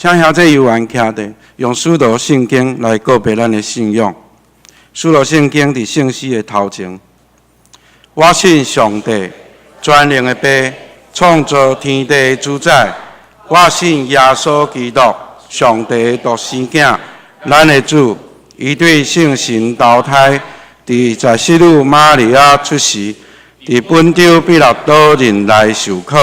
请兄弟游玩徛地，用使徒圣经来告别咱的信仰。使徒圣经伫圣诗的头前，我信上帝，全能的爸，创造天地的主宰。我信耶稣基督，上帝的独生囝，咱的主。伊对圣神投胎，在西路玛利亚出世，伫本州比勒多人来受苦，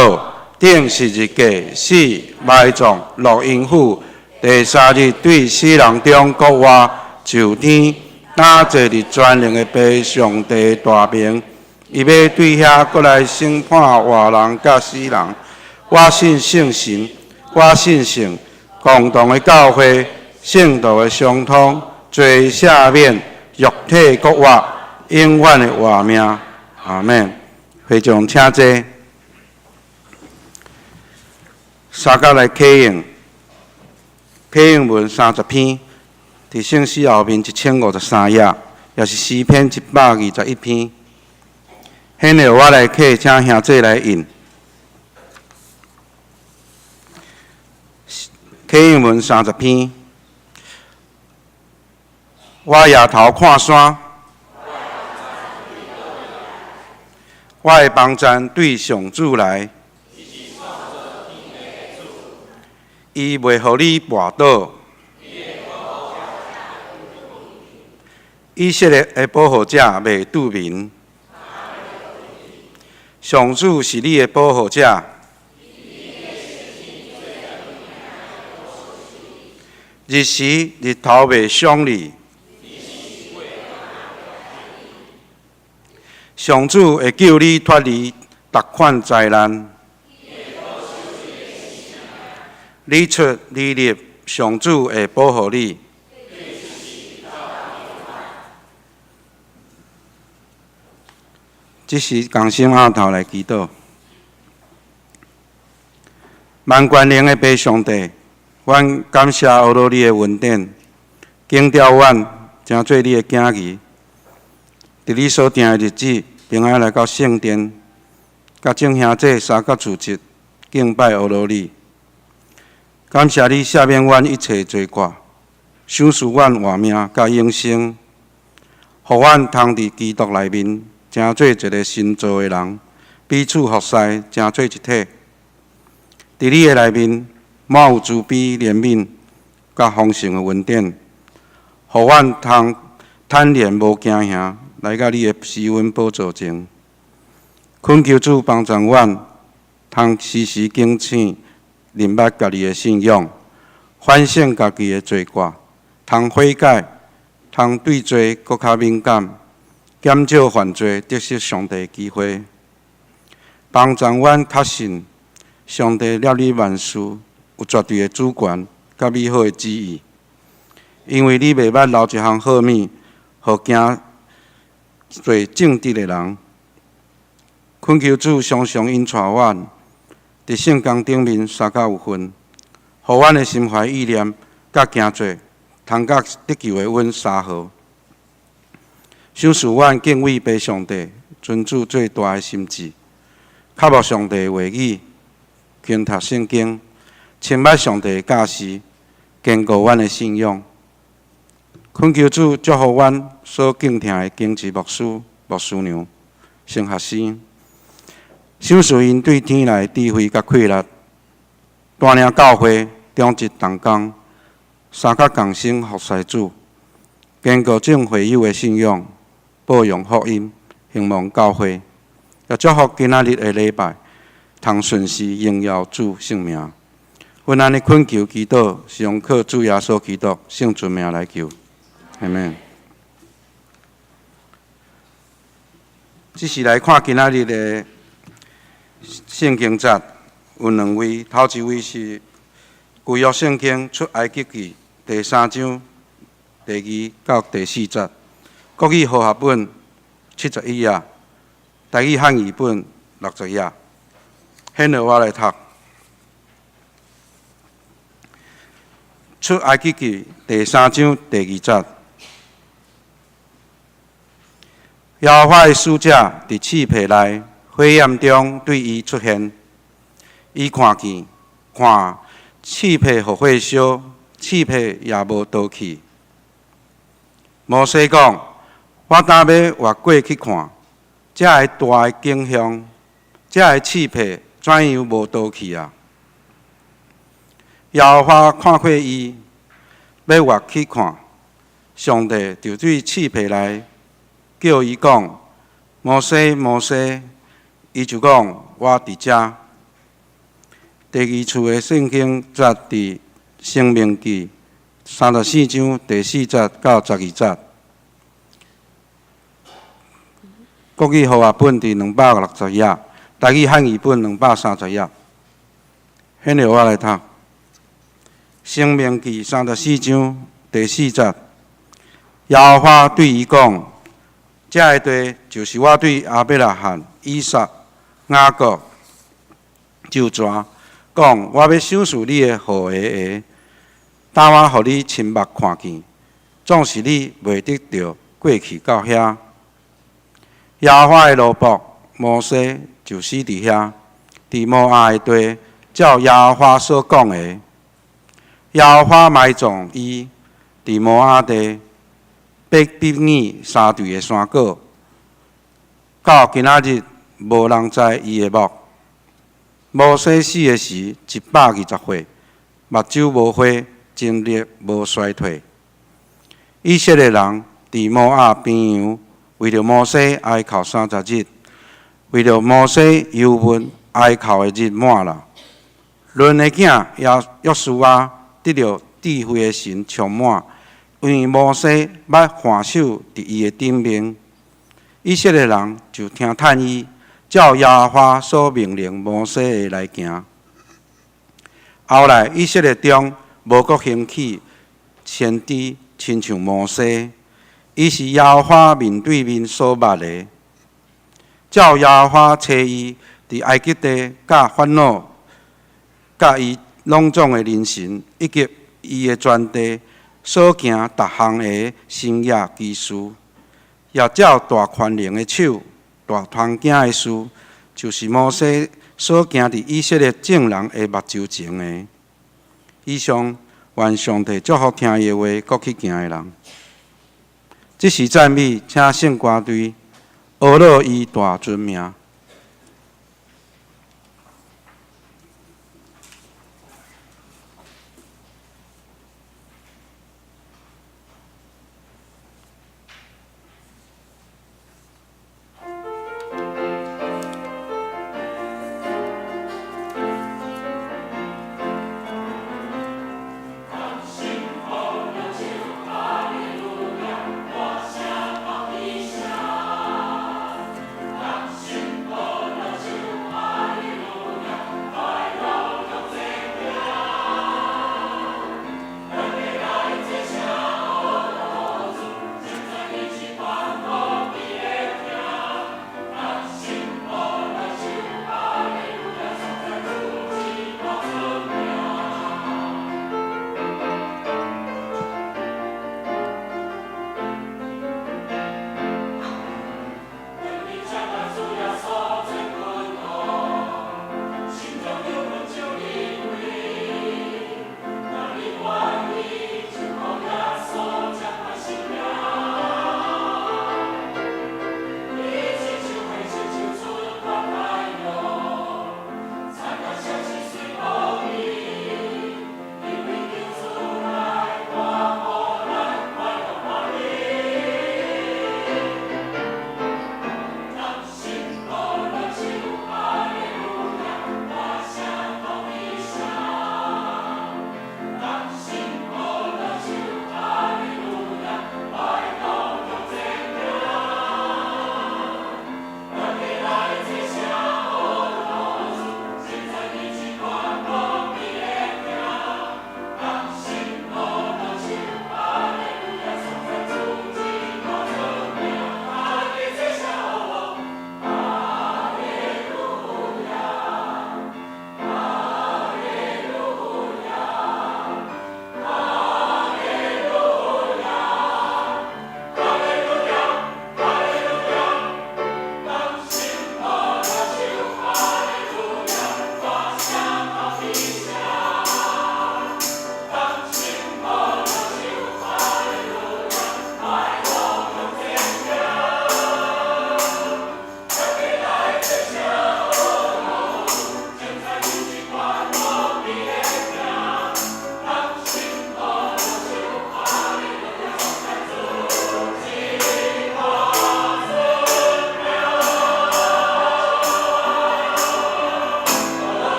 顶十字架死，埋葬，落阴府。第三日对死人中国活，上天，打坐伫全能的爸上帝大名。伊要对遐过来审判活人甲死人。我信圣神，我信圣，共同的教会，圣道的相通。罪赦免，肉体国活，永远的活命。阿们。会众请坐。三角来启用，启用文30篇，伫圣诗后面1053页，也是诗篇121篇。现在我来启，请兄弟来引。启用文30篇。我夜头看山，我的帮站对上主来，伊袂互你绊倒，以色列的保护者袂拄面，上主是你的保护者，日时日头袂伤你。上主会救你脱离逐款灾难，你出你入，上主会保护你。这时同心额头来祈祷，万权能的爸上帝，阮感谢俄罗你的恩典，警调阮，成做你的囝儿。伫你所定的日子，平安来到圣殿，甲众兄弟三角聚集，敬拜俄罗你。感谢你赦免阮一切罪过，赏赐阮活命甲永生，互阮通伫基督内面，成做一个新造的人，彼此服侍，成做一体。伫你的内面，满有慈悲、怜悯甲丰盛的恩典，互阮通坦然无惊吓。来到你的施恩宝座前，恳求主帮助阮，通时时警醒、认捌家己的信仰，反省家己的罪过，通悔改，通对罪搁较敏感，减少犯罪，得失上帝的机会。帮助阮确信，上帝了你万事有绝对的主权甲美好的旨意，因为你袂捌留一项好物，互行做正直的人，恳求主常常引带阮，伫圣经顶面三角有份，互阮的心怀意念甲行做，通甲得救的阮相合。赏赐阮敬畏爸上帝，尊主最大的心志，靠慕上帝的话语，勤读圣经，清捌上帝的教示，坚固阮的信仰。恳求主祝福阮所敬听的经职牧师、牧师娘、神学生，赏赐因对天来智慧甲气力，带领教会忠直同工，三角共生服侍主，坚固众会友的信仰，保养福音，兴旺教会，也祝福今仔日的礼拜，通顺时荣耀主圣名。阮安尼恳求祈祷，是用靠主耶稣基督圣尊名来求。阿们。只是来看今仔日的圣经节，有两位，头一位是旧约圣经出埃及记第3章第2到第4节，国语和合本71页，台语汉语本60页。现在我来读出埃及记第3章第2节。耶和华的使者伫刺皮内火焰中对伊出现，伊看见，刺皮互火烧，刺皮也无倒去。摩西讲：我当要越过去看，这个大的景象，这个刺皮怎样无倒去啊？耶和华看过伊，要越去看，上帝就对刺皮来叫伊讲：摩西，摩西，伊就讲：我伫遮。第二处的圣经节伫生命记34章第4节到12节。国语和合本伫260页，台语汉语本230页。现在我来读。生命记34章第4节，耶和华对伊讲：这个地就是我对亚伯拉罕、以撒、雅各就抓。讲，我要赏赐你的好鞋，等我互你亲目看见，总是你袂得着过去到遐。耶和华的奴仆摩西就死伫遐，伫摩押的地，照耶和华所讲的，耶和华埋葬伊伫摩押地伯比尼沙地的山谷，到今仔日无人知伊的墓。摩西死的时120岁，目睭无花，精力无衰退。以色列人伫摩押边洋，为着摩西哀哭30日，为着摩西忧闷哀哭的日满了。论的囝约书亚得着智慧的神充满，因为摩西捌还手伫伊的顶面，以色列人就听叹伊。照耶和华所命令摩西的来行。后来以色列中无国兴起先知，亲像摩西，伊是耶和华面对面所捌的。照耶和华找伊伫埃及地，甲法老，甲伊拢总的人神，以及伊的全地所行逐项的新业奇事，也照大权能的手。大团囝的事，就是摩西所行伫以色列众人的目睭前的。以上愿上帝祝福听伊的话，搁去行的人。这是赞美，请圣歌队学乐伊大尊名。心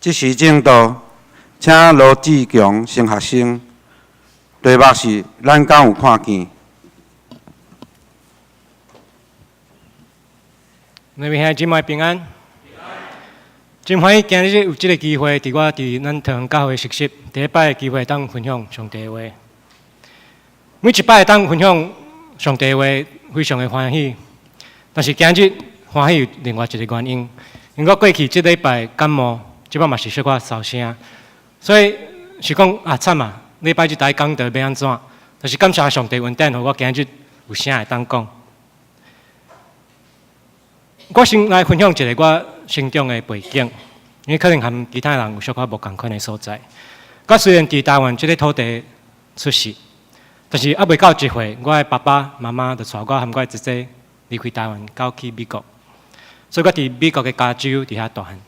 即时正道，请罗志强升学生。题目是：咱敢有看见？每位兄姊妹平安。真欢喜今日有这个机会，伫我伫咱台湾教会实习第一摆的机会，当分享上帝的话。每一摆当分享上帝的话，非常的欢喜。但是今日欢喜有另外一个原因，因为我过去这礼拜感冒，即摆嘛是小可烧声，所以是讲啊惨啊！礼拜日台讲道要安怎？但是感谢上帝恩典，互我今日有声会当讲。我先来分享一个我成长的背景，因为可能和其他人有小可无共款的所在。我虽然伫台湾这个土地出世，但是还未到一岁，我的爸爸妈妈就带我和我的姐姐离开台湾，到去美国。所以我伫美国的加州伫遐大汉。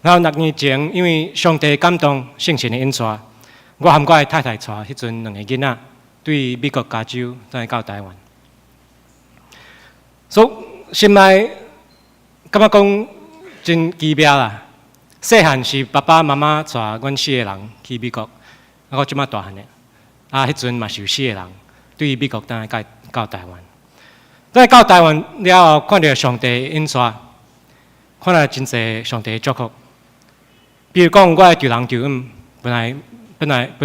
然后6年前，因为上帝感动圣神的引带，我和我的太太带迄阵2个囡仔，对美国加州再到台湾。所以心内感觉讲真奇妙啦！细汉是爸爸妈妈带阮4个人去美国，啊，我即马大汉的，啊，迄阵嘛是有4个人对美国等下到台湾。等到台湾了后，看到上帝引带，看到真侪上帝的祝福。比如讲，我的丈人丈姆本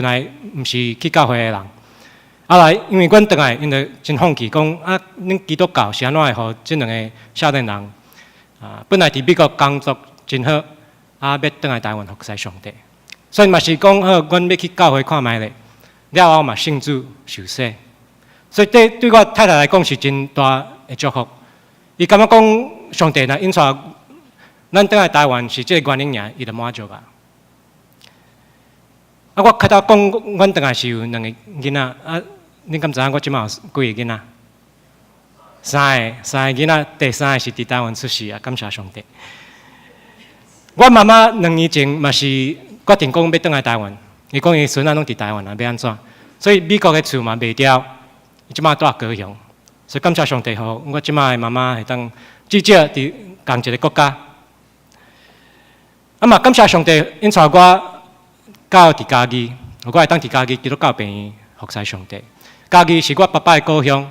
来毋是去教会的人，后来因为阮倒来，因就真放弃讲啊，恁基督教是安怎会互即2个少年人啊？本来伫美国工作真好，啊，要倒来台湾服侍上帝，所以嘛是讲好，阮要去教会看卖咧，了后嘛信主受洗，所以对我太太来讲是真大的祝福。伊感觉讲上帝若引带咱倒来台湾是即个原因尔，伊就满足啊。啊，我开头讲，阮倒来是有2个囡仔，啊，恁敢知影我即马有几个囡仔？3个囡仔，第3个是伫台湾出世啊，感谢上帝。我妈妈2年前嘛是决定讲要倒来台湾，伊讲伊孙仔拢伫台湾啊，要安怎？所以美国的厝嘛卖掉，伊即马住高雄，所以感谢上帝，互我即马的妈妈会当至少伫同一个国家。啊嘛，感谢上帝引带我到伫嘉义，我会当伫嘉义基督教病院服侍上帝。嘉义是我爸爸的故乡。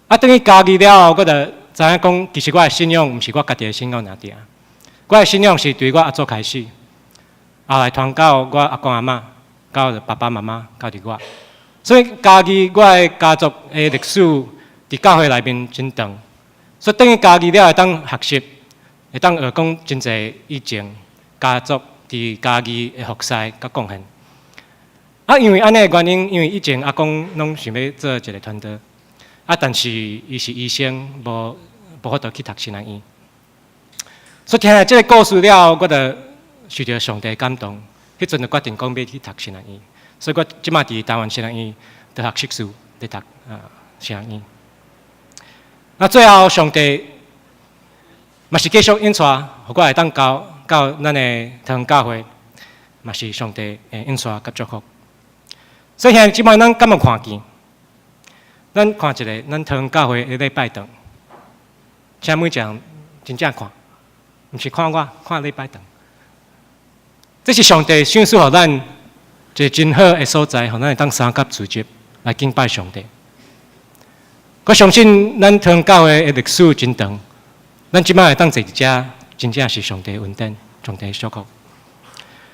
啊，等于嘉义了后，我就知影讲，其实我的信仰毋是我家己的信仰尔定，我的信仰是对我阿祖开始，后来传到我阿公阿嬷，到爸爸妈妈，到伫我。所以嘉义我的家族的历史伫教会内面真长，所以等于嘉义了会当学习，会当学讲真侪以前家族伫家己的服侍甲贡献。啊，因为安尼的原因，因为以前阿公拢想要做一个团队，啊，但是伊是医生，无法度去读神学院。所以听了这个故事了后，我就受到上帝感动，迄阵就决定讲要去读神学院。所以我即马伫台湾神学院在学硕士，在读神学院。那最后上帝嘛是继续引带，互我会当到咱的台湾教会，嘛是上帝的引带甲祝福。所以现在即摆咱敢有看见？咱看一个咱台湾教会的礼拜堂，请每一人真正看，毋是看我，看礼拜堂。这是上帝赏赐互咱一个真好的所在，互咱会当三甲聚集来敬拜上帝。我相信咱台湾教会的历史真长，咱即摆会当坐伫遮，真正是上帝恩典，上帝祝福。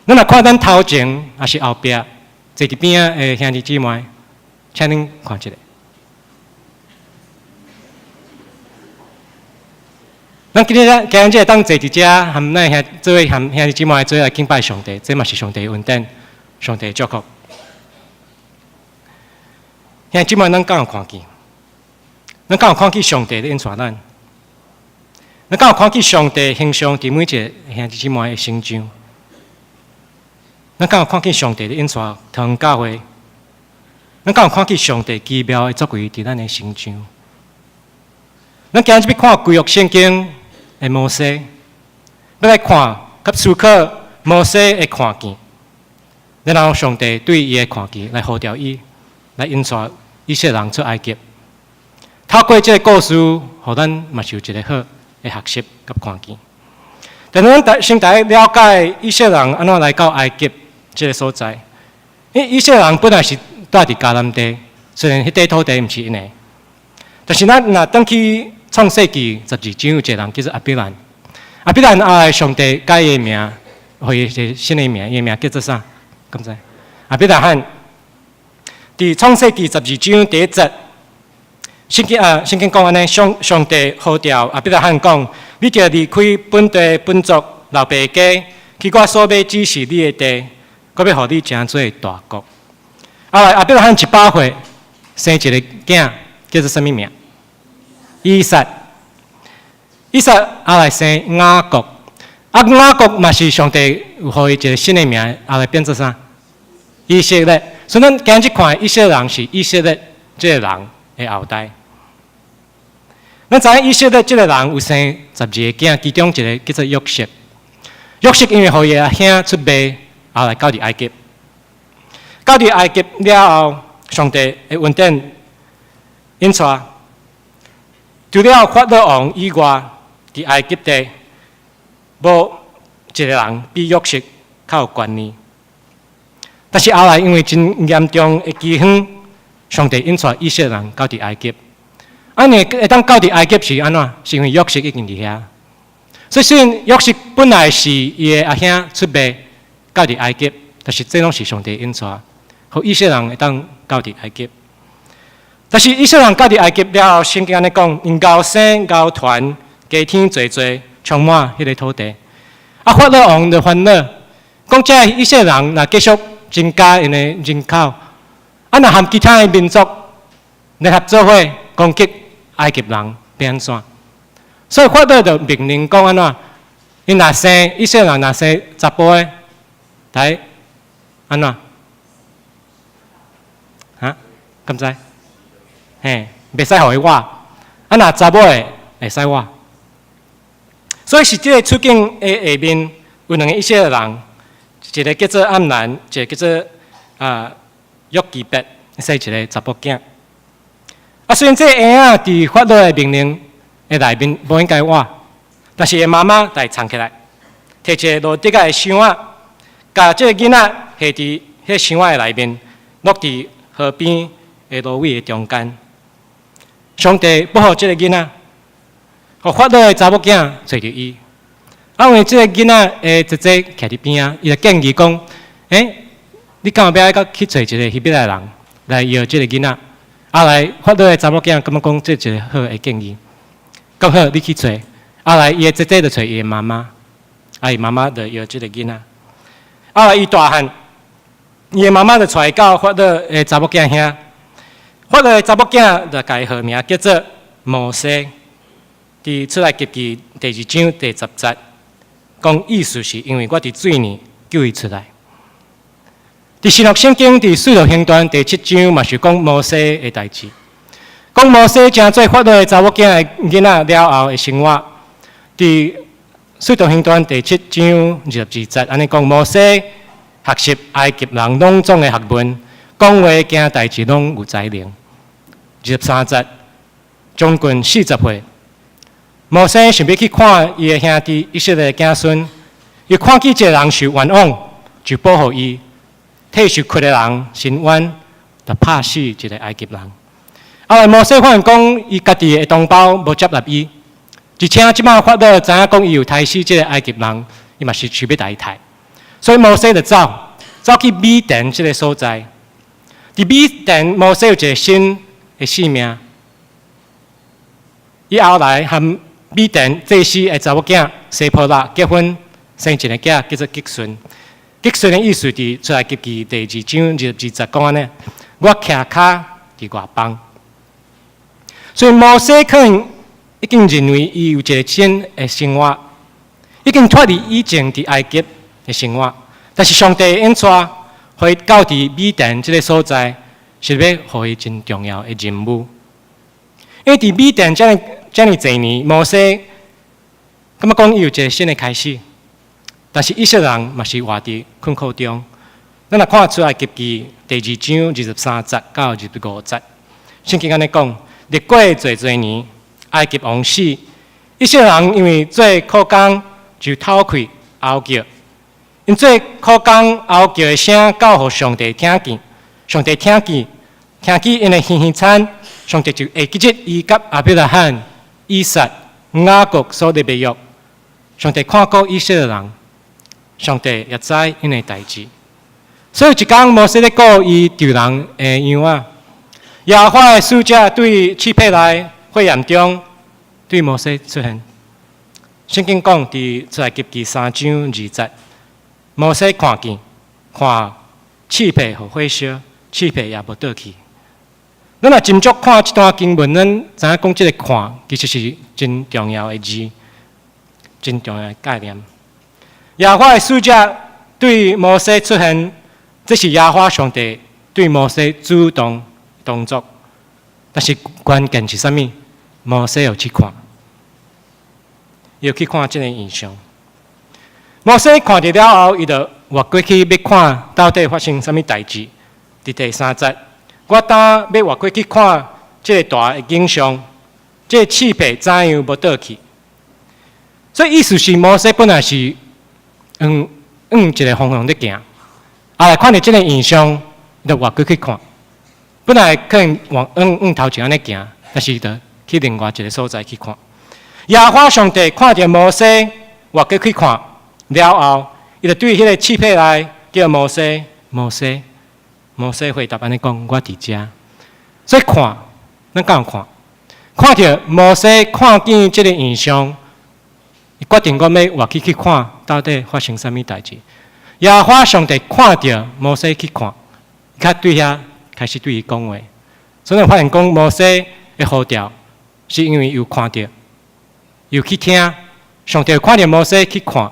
咱若看咱头前也是后壁，坐伫边仔的兄弟姊妹，请恁看一下。咱今日这当坐伫遮，和咱做伙和兄弟姊妹做来敬拜上帝，这嘛是上帝恩典，上帝祝福。兄弟姊妹，咱敢有看见？咱敢有看见上帝的引带咱？咱敢有看见上帝形象伫每一个兄弟姊妹的心上？咱敢有看见上帝的引带台湾教会？咱敢有看见上帝奇妙的作为伫咱的心上？咱今日要看旧约圣经的摩西，要来看甲思考摩西的看见，然后上帝对伊的看见来呼召伊，来引带以色列人出埃及。透过这个故事，互咱嘛是有一个好的学习甲看见。但咱先大家了解以色列人安怎来到埃及这个所在。因为以色列人本来是住伫迦南地，虽然迄块土地毋是因的，但是咱若转去创世纪12章有一个人叫做亚伯兰。亚伯兰后来上帝改伊的名，互伊一个新的名，伊的名叫做啥？敢知？亚伯拉罕。伫创世纪12章第1节，圣经讲安尼，上帝呼召亚伯拉罕讲：你着离开本地本族老爸家，去我所要指示你的地，我要互你成做大国。后来亚伯拉罕100岁生一个囝，叫做什么名？以撒。以撒后来生雅各，雅各嘛是上帝有互伊一个新的名，后来变做啥？以色列。所以咱今日看以色列人是以色列这个人的后代。咱知影以色列这个人有生12个囝，其中一个叫做约瑟。约瑟因为互伊的兄出卖，后来到伫埃及。到伫埃及了后，上帝的恩典引出，除了法老王以外，伫埃及地无一个人比约瑟较有权利。但是后来因为真严重的饥荒，上帝引出以色列人到伫埃及。安尼会当到伫埃及是安怎？是因为约瑟已经伫遐。所以虽然约瑟本来是伊的阿兄出卖到伫埃及，但是这拢是上帝引出，互以色列人会当到伫埃及。但是以色列人到伫埃及了后，圣经安尼讲，因高生高团，家天济济，充满迄个土地。法老王就烦恼，讲这以色列人若继续增加因的人口，若和其他的民族联合做伙攻击埃及人，变安怎？所以法老就命令讲安怎？因若生以色列人若生查甫的，来安怎？啊？敢知？嘿，袂使互伊活。若查某的会使活。所以是这个处境的下面有两个以色列人。一个叫做暗兰，一个叫做约基别，生一个查甫囝。虽然这个婴仔伫法老的命令的内面无应该活，但是伊妈妈来藏起来，摕一个落地的箱仔，甲这个囡仔下伫迄箱仔的内面，落伫河边的芦苇的中间。上帝保护这个囡仔，互法老的查某囝找着伊。因为这个囡仔的姐姐徛伫边啊，伊就建议讲：你干嘛不要去找一个希伯来人来摇这个囡仔？后来法老的查某囝感觉讲这一个好的建议，讲好你去找。后来伊的姐姐就找伊的妈妈，伊妈妈就摇这个囡仔。后来伊大汉，伊的妈妈就带到法老的查某囝遐，法老的查某囝就改号名叫做摩西。伫出来记记第2章第10节。讲意思是因为我伫水里救伊出来。伫新约圣经伫使徒行传第7章嘛是讲摩西的代志，讲摩西正做法老的查某囝的囡仔了后的生活。伫使徒行传第7章22节安尼讲，摩西学习埃及人拢总的学问，讲话行代志拢有才能。23节，将近40岁。摩西想要去看伊的兄弟以色列的子孙，伊看见一个人受冤枉，就保护伊，替受屈的人伸冤，就拍死一个埃及人。后来摩西发现讲，伊家己的同胞无接纳伊，而且即摆法老知影讲伊有杀死这个埃及人，伊嘛是想要来杀，所以摩西就走去米甸这个所在。伫米甸，摩西有一个新的性命，伊后来和米甸祭司的查某囝西波拉结婚，生一个囝叫做吉顺。吉顺的意思伫出来记记第2章22节讲安尼：我徛骹伫外邦。所以摩西可能已经认为伊有一个新的生活，已经脱离以前伫埃及的生活。但是上帝引出，互伊到伫米甸这个所在，是要互伊真重要的任务。因为伫米甸这么侪年，摩西感觉讲伊有一个新的开始，但是以色列人嘛是活伫困苦中。咱若看出来记记第2章23节到25节，圣经安尼讲：历过侪年，埃及王死，以色列人因为做苦工，就透开嗷叫，因做苦工嗷叫的声，告互上帝听见。上帝听见因的哼哼惨，上帝就会记得伊甲亚伯拉罕、以撒、雅各所立的约。上帝看过以色列人，上帝也知因的代志。所以一天，摩西咧告伊丢人的样啊，耶和华的使者对刺配来火焰中对摩西出现。圣经讲伫出埃及记3章2节，摩西看见刺配互火烧，刺配也无倒去。咱若斟酌看这段经文，咱知影讲这个看其实是真重要的字，真重要的概念。耶和华的使者对摩西出现，这是耶和华上帝对摩西主动动作。但是关键是啥物？摩西有去看，要去看这个印象。摩西看到了后，伊就活过去要看到底发生啥物代志。伫第3节，我当要活过去看这个大的景象，这个刺配怎样无倒去？所以意思是摩西本来是一个方向在行，后来看到这个印象，就活过去看。本来可能往头前安尼行，但是就去另外一个所在去看。耶和华上帝看到摩西活过去看了后，伊就对迄个刺配来叫摩西，摩西回答安尼讲：我伫遮。所以看，咱敢有看？看到摩西看见这个印象，伊决定讲要活去看，到底发生啥物代志。耶和华上帝看到摩西去看，他对遐开始对伊讲话。所以发现讲摩西的呼召，是因为有看到，有去听。上帝看到摩西去看，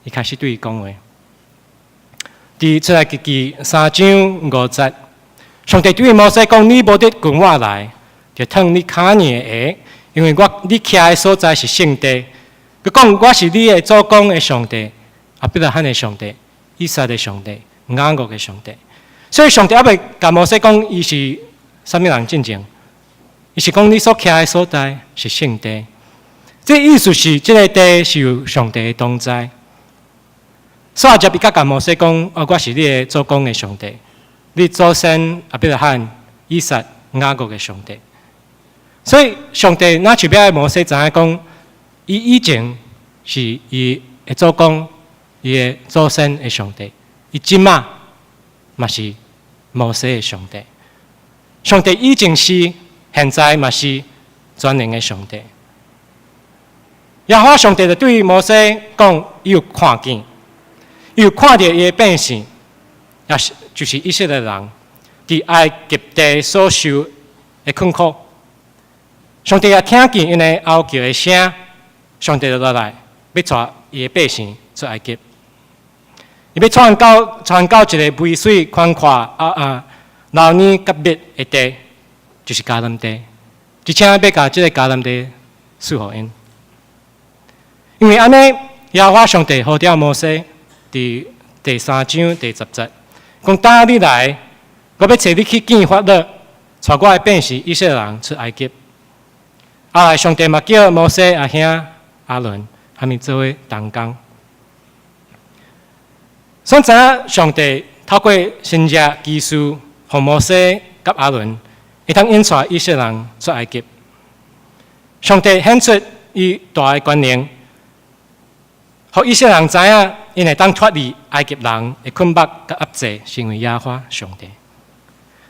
伊开始对伊讲话。伫出来记3章5节，上帝对摩西讲：你无得跟我来，就烫你骹耳的鞋，因为你徛的所在是圣地。佢讲我是你的祖公的上帝，亚伯拉罕的上帝，以撒的上帝，雅各的上帝。所以上帝还未甲摩西讲伊是啥物人进前，伊是讲你所徛的所在是圣地。这意思是这个地是由上帝的同在。所以接伊甲摩西讲：我是你的祖公的上帝，你祖先亚伯拉罕、以撒、雅各的上帝。所以上帝那就要摩西知影讲，伊以前是伊的祖公、伊的祖先的上帝，伊即马嘛是摩西的上帝。上帝以前是，现在嘛是全能的上帝。耶和华上帝就对摩西讲：伊有看见。伊有看到伊的百姓，也就是以色列人，伫埃及地所受的困苦。上帝也听见因的嗷叫的声，上帝就落来要带伊的百姓出埃及。伊要传到一个肥水宽阔老年甲密的地，就是迦南地。而且要甲这个迦南地赐予因，因为安尼，耶和华上帝呼召摩西。伫第3章第10节，讲：当你来，我要找你去见法老，带我的百姓以色列人出埃及。后来上帝嘛叫摩西阿兄阿伦，他们做伙同工。所以知影上帝透过先知基书，互摩西甲阿伦，会通引带以色列人出埃及。上帝显出伊大的权能，互以色列人知影。因会当脱离埃及人的捆绑甲压制，是因为耶和华上帝。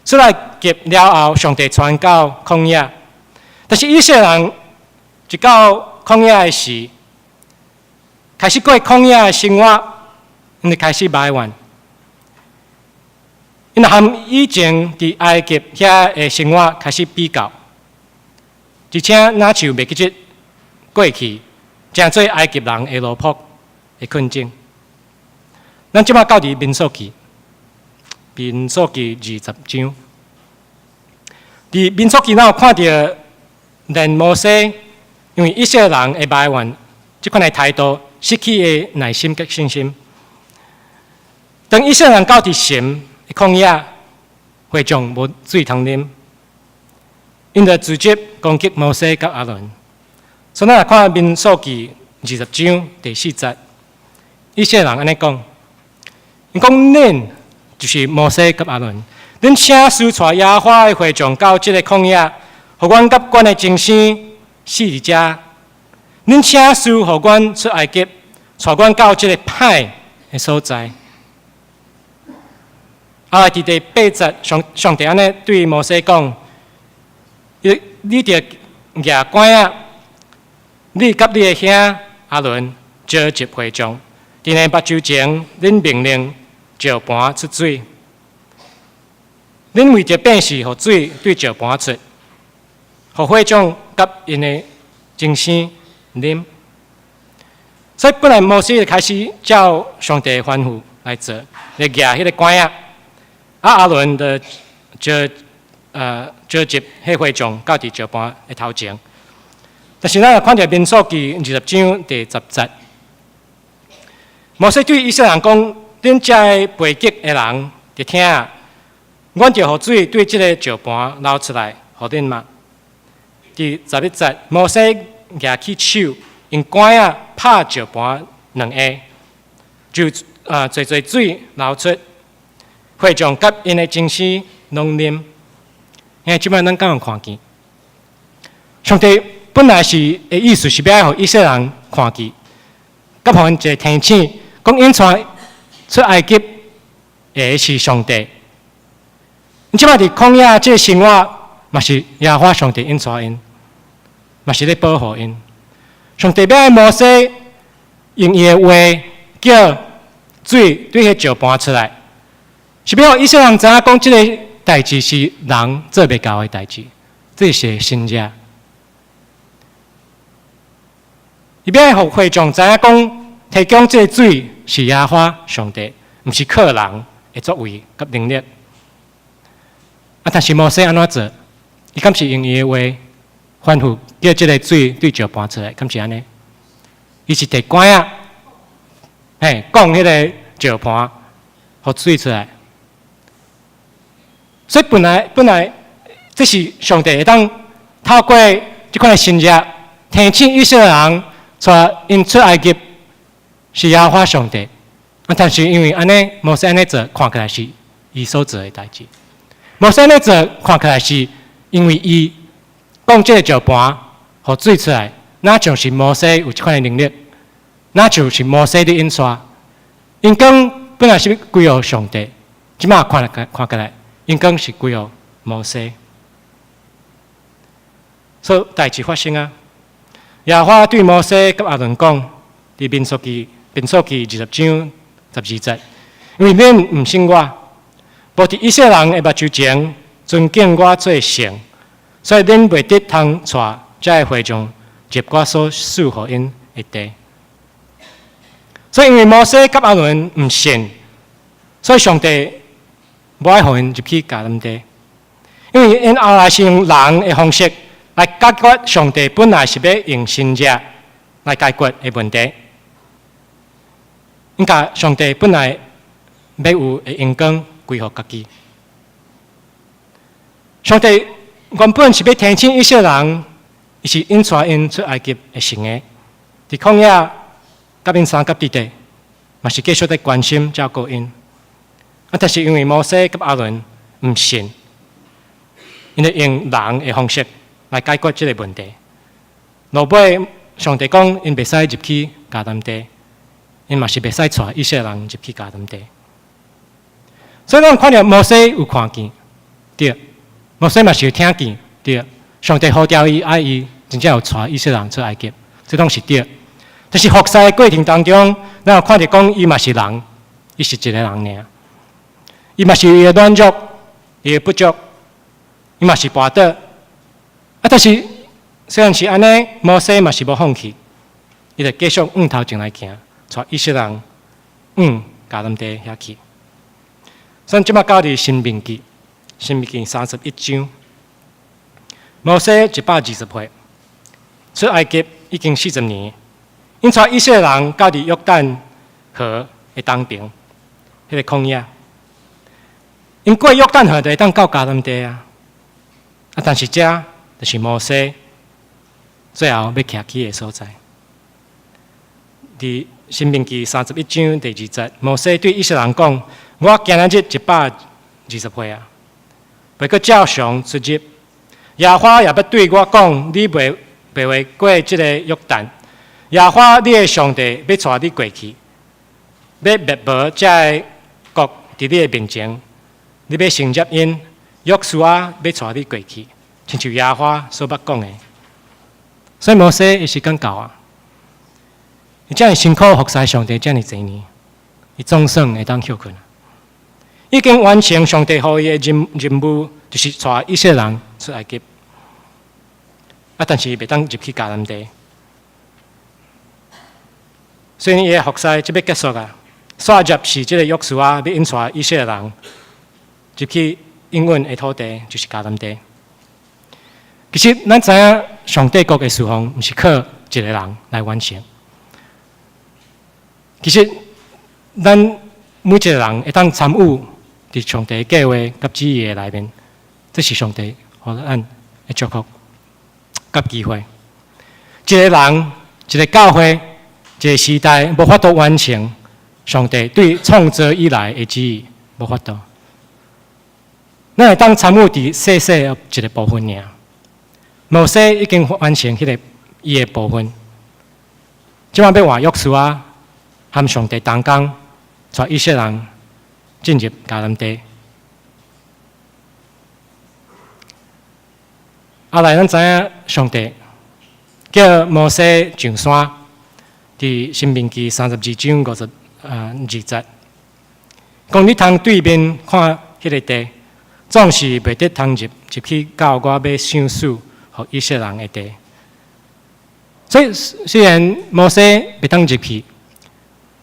出来劫了后，上帝传到旷野，但是以色列人一到旷野的时，开始过旷野的生活，因就开始埋怨，因和以前伫埃及遐的生活开始比较，而且哪像袂记得过去，正做埃及人的奴仆的困境。咱即马到伫民数记20章，伫民数记咱有看到，连摩西因为以色列人的埋怨，即款的态度失去的耐心甲信心。当以色列人到伫神的旷野，会众无水通啉，因就直接攻击摩西甲阿伦。所以咱来看民数记20章第4节，以色列人安尼讲：，伊讲恁就是摩西甲亚伦，恁请师带耶和华的会众到这个旷野，互阮甲阮的精神死伫遮。恁请师互阮出埃及，带阮到这个歹的所在。啊，伫第8节，上帝安尼对摩西讲：，你着举竿仔，你甲你的兄亚伦召集会众，伫个目睭前，恁命令石盘出水。恁为着变势，互水对石盘出，互会众甲因的精神啉。所以本来摩西就开始照上帝的吩咐来做，来举迄个竿仔。亚伦就召集迄会众到伫石盘的头前。但是咱看到民数记20章第10节，摩西对以色列人讲：，恁遮的背脊的人就听啊，阮就互水对即个石盘流出来，互恁嘛。第11节，摩西举起手，用竿仔拍石盘2下，就侪水流出，会众甲因的精神拢啉。因即摆咱敢有看见？上帝本来是的意思是要互以色列人看见，甲互因一个提醒，讲因出埃及的是上帝。因即摆伫旷野这个生活，嘛是耶和华上帝因带因，嘛是咧保护因。上帝要摩西用伊的话叫水对迄石盘出来，是要互以色列人知影讲，即个代志是人做袂到的代志，这是神者。伊要互会众知影讲，提供这个水是耶和华上帝，毋是靠人的作为甲能力。但是摩西安怎做？伊敢是用伊的话吩咐叫这个水对石盘出来，敢是安尼？伊是摕竿仔，讲迄个石盘，互水出来。所以本来，这是上帝会当透过这款的神迹，提醒以色列人，带因出埃及是耶和华上帝。但是因为安尼，摩西安尼做，看起来是伊所做的代志。摩西安尼做，看起来是因为伊讲这个石盘，互水出来，那就是摩西有这款的能力，那就是摩西的印刷。因讲本来是归于上帝，即马看起来。因讲是归于摩西，所以代志发生啊。耶和华对摩西甲亚伦讲，伫民数记20章12节，因为恁毋信我，无伫以色列人的目睭前尊敬我做神，所以恁袂得通带遮个会众入我所赐予因的地。所以因为摩西甲亚伦毋信，所以上帝无爱互因入去迦南地，因为因后来是用人的方式来解决上帝本来是要用神者来解决的问题。因甲上帝本来要有的荣光归乎家己。上帝原本是要提醒以色列人，伊是引带因出埃及的神的，伫旷野甲因三甲地地，嘛是继续在关心照顾因。但是因为摩西甲亚伦毋信，因就用人的方式来解决这个问题。落尾上帝讲，因袂使入去迦南地，因嘛是袂使带以色列人入去迦南地。所以咱看到摩西有看见，对，摩西嘛是有听见，对，上帝呼召伊，爱伊真正有带以色列人出埃及，这拢是对。但是服侍的过程当中，咱有看到讲，伊嘛是人，伊是一个人尔。伊嘛是伊的软弱，伊的不足，伊嘛是跋倒。但是虽然是安尼，摩西嘛是无放弃，伊就继续往头前来行，带以色列人迦南地遐去。所以即马到伫申命记31章，摩西120岁，出埃及已经40年，因带以色列人到伫约旦河的东边，迄个旷野。因过约旦河就会当到迦南地啊！但是这就是摩西最后要徛起的所在。伫申命记31章第2节，摩西对以色列人讲：我今仔日120岁啊，袂阁照常出入。耶和华也要对我讲：你袂话过即个约旦。耶和华你的上帝要带你过去，要灭无这个国伫你的面前，你要承接因。约书亚要带你过去，亲像耶和华所捌讲的。所以摩西的时间到啊！伊遮尔辛苦服侍上帝遮尔侪年，伊总算会当休困。已经完成上帝予伊的任务，就是带以色列人出埃及。但是伊袂当入去迦南地。所以伊的服侍即要结束啊！煞接是即个约书亚要引带以色列人入去应允的土地，就是迦南地。其实咱知影上帝国的事奉，毋是靠一个人来完成。其实咱每一个人会当参与伫上帝的计划甲旨意的内面，这是上帝互咱的祝福甲机会。一个人、一个教会、一个时代，无法度完成上帝对创造以来的旨意，无法度。咱会当参与伫细细的一个部分尔。摩西已经完成迄个伊的部分，即摆要换约书亚和上帝同工，带以色列人进入迦南地。后来咱知影上帝叫摩西上山，伫申命记32章52节，讲你通对面看迄个地，总是袂得通入去到我要赏赐互以色列人的地。所以虽然摩西袂当入去，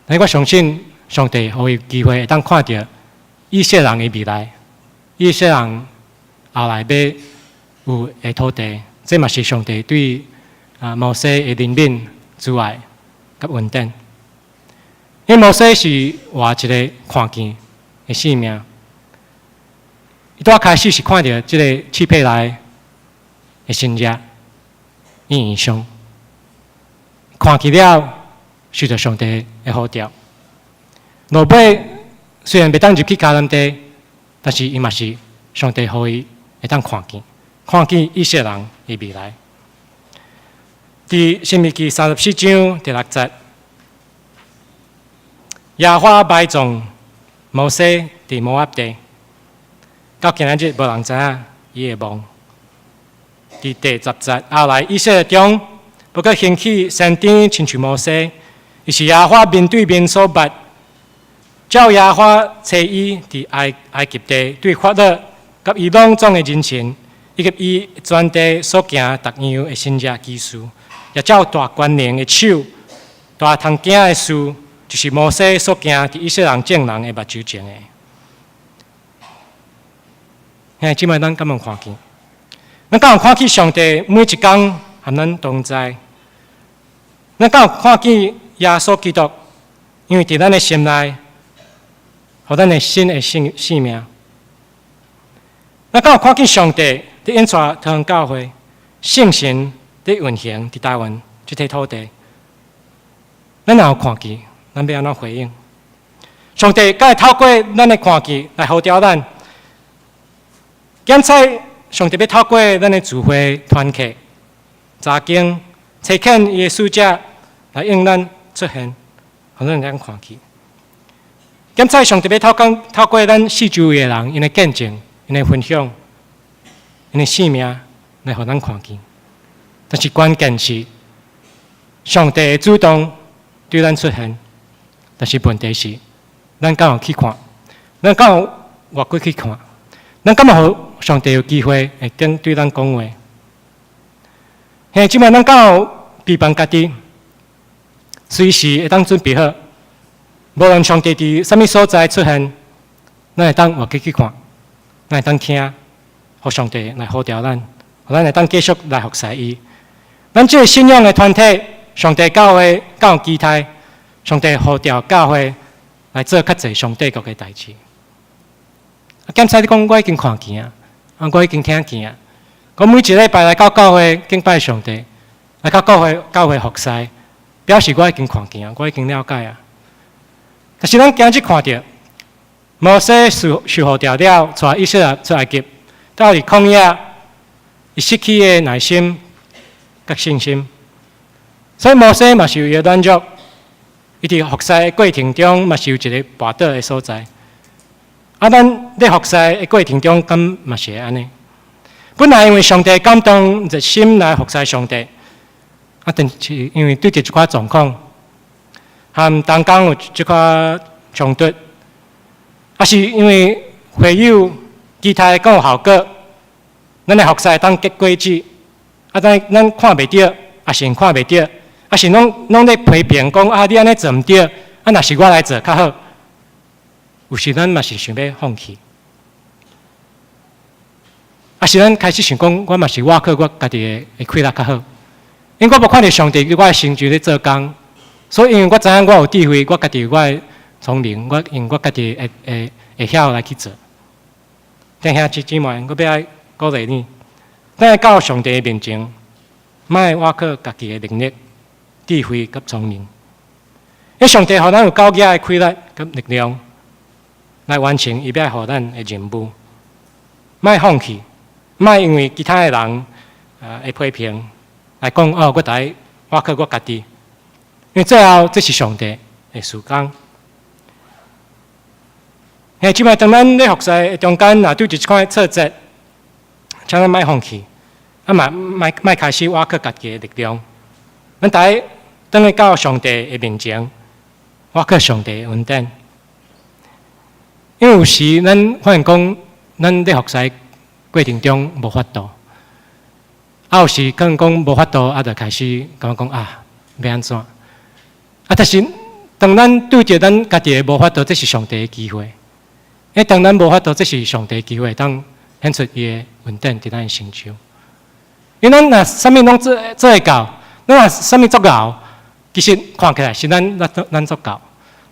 但我相信上帝互伊机会会当看到以色列人的未来，以色列人后来要有的土地，这嘛是上帝对摩西的怜悯、慈爱甲恩典。因为摩西是活一个看见的生命，伊拄开始是看到即个漆皮内的新约印象，看见了，受到上帝的呼召。落尾虽然袂当入去迦南地，但是伊嘛是上帝互伊会当看见以色列人的未来。伫申命记34章第6节，耶和华埋葬摩西伫摩押地，到今仔日无人知影伊的梦。伫第10节后来，以色列中不过兴起先知亲像摩西，伊是耶和华面对面所捌。照耶和华找伊伫埃及地对法老甲伊拢总的人情，以及伊全地所行逐样的神迹奇事，也照大权能的手、大通行的事，就是摩西所行伫以色列人众人的目睭前的。嘿，即摆咱敢有看见？咱敢有看见上帝每一天和咱同在？咱敢有看见耶稣基督？因为伫咱的心内。互咱的新的生命，咱敢有看见上帝伫引带堂教会，圣神伫运行伫台湾这块土地？咱若有看见，咱要安怎回应？上帝敢会透过咱的看见来呼召咱？检测上帝要透过咱的聚会团契、查经、查看伊的使者来应咱出现，互咱能看见。检测上帝要透过咱四周围的人，因的见证、因的分享、因的生命来互咱看见。但是关键是上帝的主动对咱出现，但是问题是，咱敢有去看？咱敢有外过去看？咱敢有互上帝有机会会跟对咱讲话？嘿，即摆咱敢有备办家己，随时会当准备好。无论上帝伫什么所在出现，咱会当活去看，咱会当听，互上帝来呼召咱，互咱会当继续来服侍伊。咱这个信仰的团体，上帝教会敢有期待，上帝呼召教会来做较侪上帝国的代志。检查你讲，我已经看见啊，我已经听见啊。我每一礼拜来到教会敬拜上帝，来到教会服侍，表示我已经看见啊，我已经了解啊。但是咱今日看到，摩西受服掉了，带以色列出埃及，到伫旷野，伊失去的耐心甲信心。所以摩西嘛是有伊的软弱，伊伫服侍的过程中嘛是有一个跋倒的所在。啊，咱咧服侍的过程中，敢嘛是会安尼？本来因为上帝感动热心来服侍上帝，啊，但是因为对着即款状况，和当工有即款冲突，啊是因为会友期待更有效果，咱的服侍当结果子，啊咱看袂到，啊是看袂到，啊是拢咧批评讲啊你安尼做毋对，啊若是我来做较好。有时咱嘛是想要放弃，啊是咱开始想讲，我嘛是我靠我家己的开力较好，因为我无看到上帝我的成就咧做工，所以因为我知影我有智慧，我家己我的聪明，我用我家己会晓来去做。弟兄姊妹，我要鼓励你，咱要到上帝的面前，莫我靠家己的能力、智慧甲聪明，因为上帝互咱有够额的开力甲力量。来完成伊要互咱的任务，莫放弃，莫因为其他的人的批评来讲哦，我靠我家己，因为最后这是上帝的事工。即摆当咱咧服侍中间，若对一款挫折，请咱莫放弃，啊莫开始我靠家己的力量，咱大家等去到上帝的面前，我靠上帝的恩典。因为有时咱发现讲，咱咧服侍过程中无法度，啊有时可能讲无法度，啊就开始感觉讲啊要安怎？啊但是当咱对着咱家己的无法度，这是上帝的机会。当咱无法度，这是上帝的机会，当显出伊的恩典伫咱的成就。因为咱若啥物拢做会到，咱若啥物做到，其实看起来是咱做到。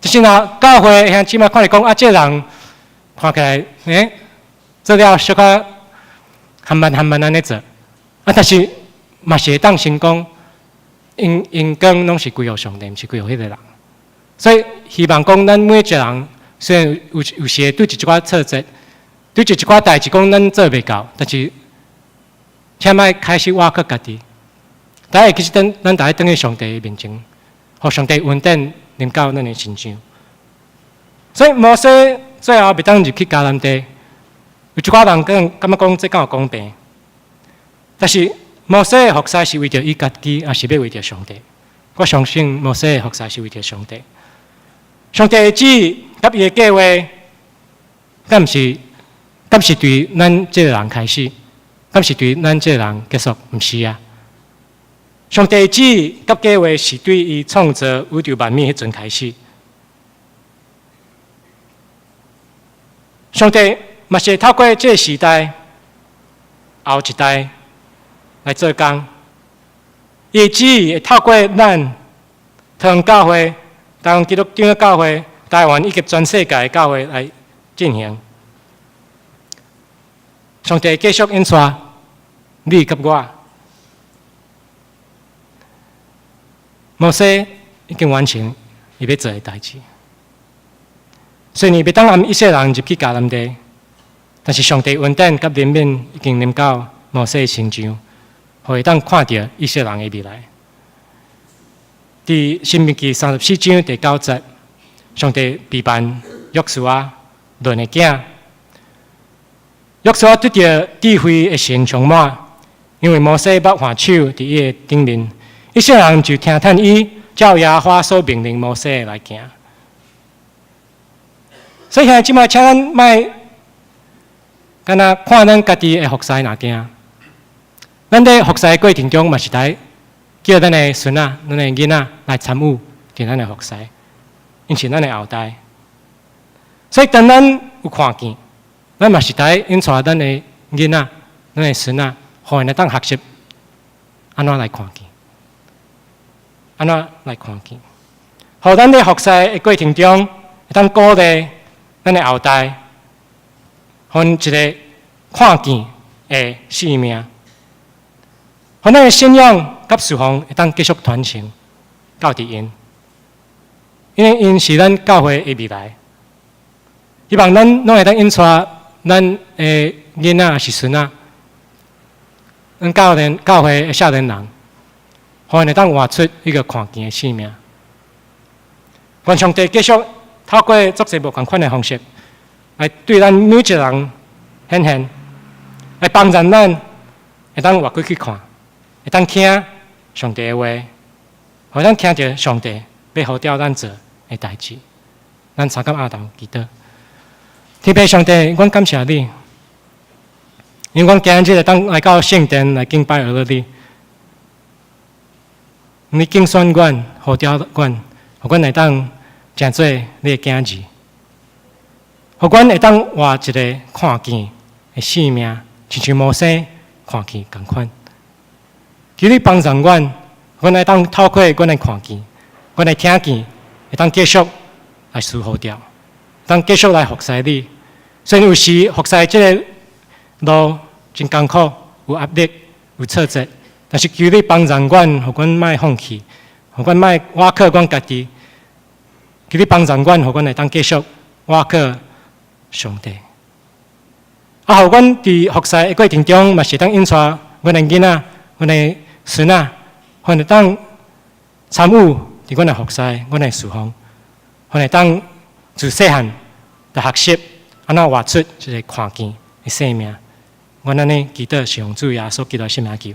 就是若教会兄姊妹看嚟讲啊，这人看起来做了小可含慢安尼做，啊，但是嘛是会当成功，因功拢是归乎上帝，毋是归乎迄个人。所以希望讲咱每一个人，虽然有时会对一寡挫折，对一寡代志讲咱做袂到，但是请莫开始挖靠家己，大家其实咱大家等去上帝面前，互上帝恩典。临到咱的身上，所以摩西最后袂当入去迦南地，有一寡人感觉讲这敢有公平，但是摩西的服侍是为着伊家己，也是要为着上帝。我相信摩西的服侍是为着上帝。上帝的旨意甲伊的计划，敢是对咱这个人开始，敢是对咱这个人结束？毋是啊。上帝的旨意甲计划是对伊创造宇宙万物迄阵开始。上帝嘛是透过这个时代、后一代来做工，伊的旨意会透过咱台湾教会、台湾基督教的教会、台湾以及全世界的教会来进行。上帝继续引带你甲我。摩西已经完成伊要做的代志，虽然袂当按以色列人入去迦南地，但是上帝恩典甲怜悯已经临到摩西的身上，互伊当看到以色列人的未来。伫申命记34章第9节，上帝批判约书亚论的囝，约书亚对着智慧的神充满，因为摩西捌换手伫伊的顶面。以色列人就听叹伊照耶和华所命令摩西来行。所以现在即摆，请咱莫干那看咱家己的服侍哪行。咱在服侍过程中，嘛是来叫咱的孙仔、咱的囡仔来参与伫咱的服侍，因是咱的后代。所以当咱有看见，咱嘛是来引带咱的囡仔、咱的孙仔，互因来当学习安怎来看见。安怎来看见？互咱在服侍的过程中，会当鼓励咱的后代，互一个看见的生命，互咱的信仰甲侍奉会当继续传承，交伫因，因为因是咱教会的未来。希望咱拢会当引带咱的囡仔也是孙仔，咱教会的少年人，互因会当活出一个看见的生命。愿上帝继续透过作些无同款的方式，来对咱每一个人显现，来帮助咱会当活过去看，会当听上帝的话，互咱听着上帝要呼召咱做的代志。咱参加阿童祈祷。天父上帝，阮感谢你，因为阮今日会当来到圣殿来敬拜而你，你竞选阮，呼召阮，互阮会当成做你的囝儿，互阮会当活一个看见的生命，亲像摩西看见同款。求你帮助阮，阮会当透过阮的看见，阮的听见，会当继续来思呼召。当继续来服侍你，虽然有时服侍这个路真艰苦，有压力，有挫折，但是求你帮助阮，互阮莫放弃，互阮莫倚靠阮家己，求你帮助阮，互阮会当继续倚靠上帝。互阮伫服侍的过程中，嘛是当引带阮的囡仔、阮的孙仔，互会当参与伫阮的服侍、阮的侍奉，互会当自细汉就学习安怎活出一个看见的生命。阮安尼祈祷是奉主耶稣基督的圣名求，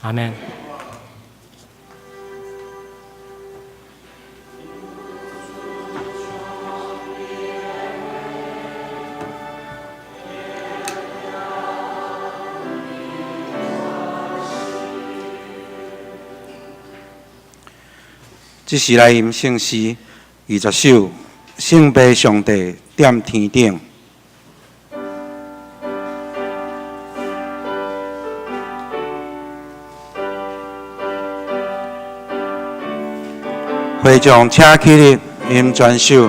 阿门。这是来吟圣诗20首，圣父上帝踮天顶。会众请起立，吟全首。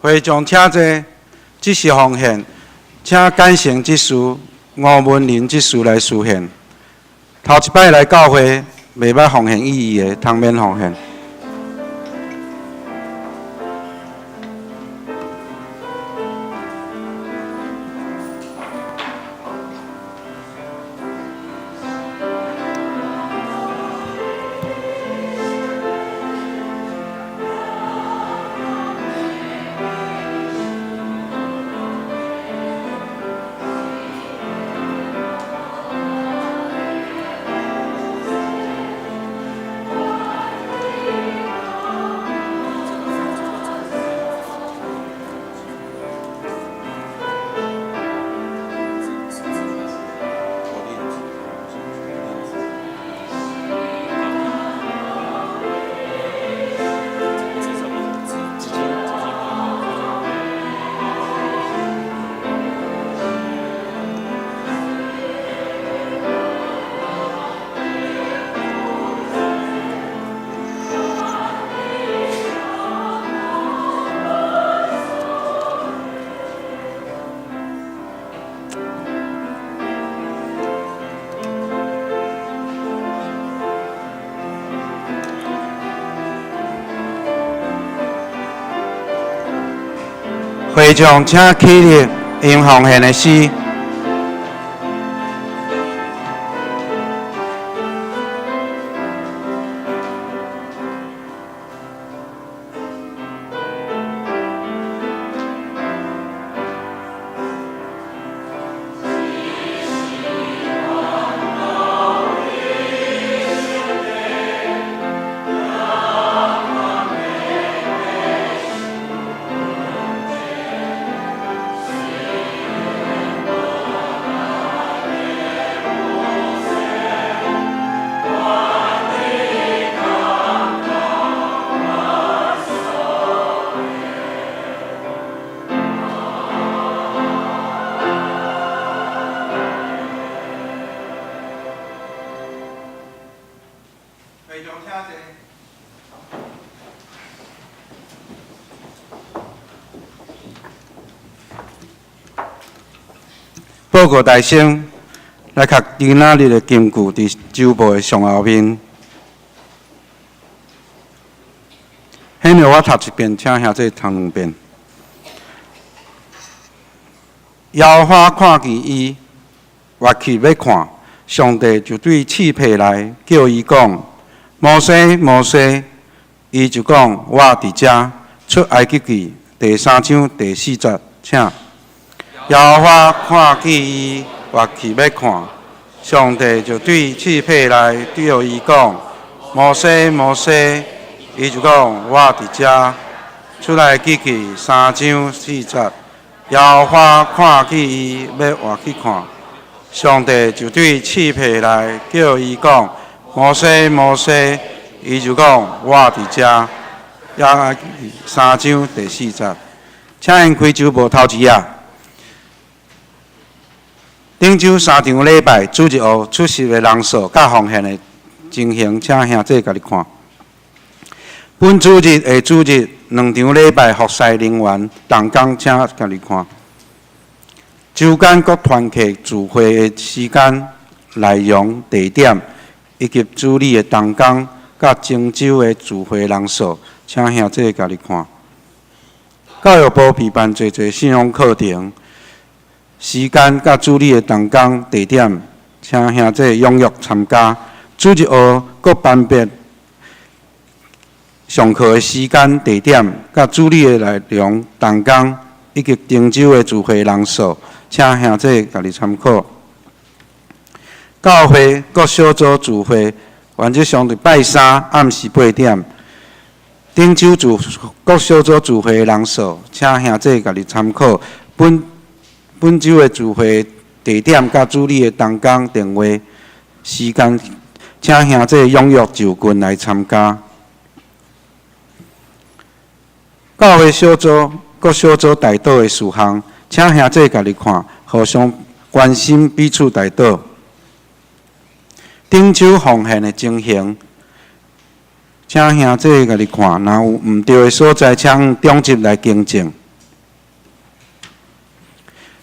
会众请坐，这是奉献，请感谢执事吴文林执事来书献。头一摆来教会，袂捌奉献意义的，通免奉献。会众请起立，因奉献的诗。会众请坐。报告大声，来刻今仔日的金句伫周报的上后面。现在我读一遍，请兄弟读两遍。摇花看见伊，我去要看，上帝就对刺皮来叫伊讲：摩西，摩西，伊就讲：我伫遮。出埃及记第3章第4节，请。摇花看见伊，我去要看，上帝就对刺皮来叫伊讲：摩西，摩西，伊就讲：我伫遮。出埃及记3章4节。摇花看见伊，要活去看，上帝就对刺皮来叫伊讲：摩西，摩西，伊就讲：我伫遮。摇3章第4节，请因开周报头一页。顶周3场礼拜主日学出席的人数甲奉献的情形，请兄弟家己看。本主日下主日2场礼拜服侍人员同工，请家己看。周间各团契聚会的时间、内容、地点，以及主理的同工甲郑州的聚会人数，请兄弟家己看。教育部举办侪信仰课程，时间甲主理的同工、地点，请兄弟踊跃参加。主日学各班别上课的时间、地点，甲主理的内容、同工，以及郑州的聚会人数，请兄弟家己参考。教会各小组聚会，原则上伫拜三暗时8点。郑州各小组聚会的人数，请兄弟家己参考。本周的聚会地点甲主理的同工电话时间，请兄弟踊跃就近来参加。教会小组各小组代祷的事项，请兄弟家己看，互相关心，彼此代祷。顶周奉献的情形，请兄弟家己看，若有毋对的所在，请中级来更正。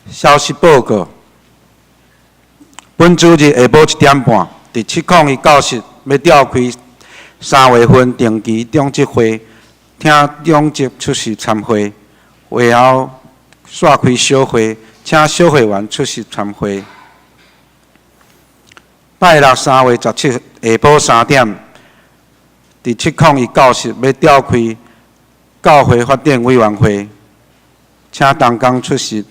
消息报告：本主日下晡1点半，伫701教室要召开3月份定期中职会，请中职出席参会。会后煞开小会，请小会员出席参会。拜六3月17下晡3点，伫701教室要召开教会发展委员会，请同工出席。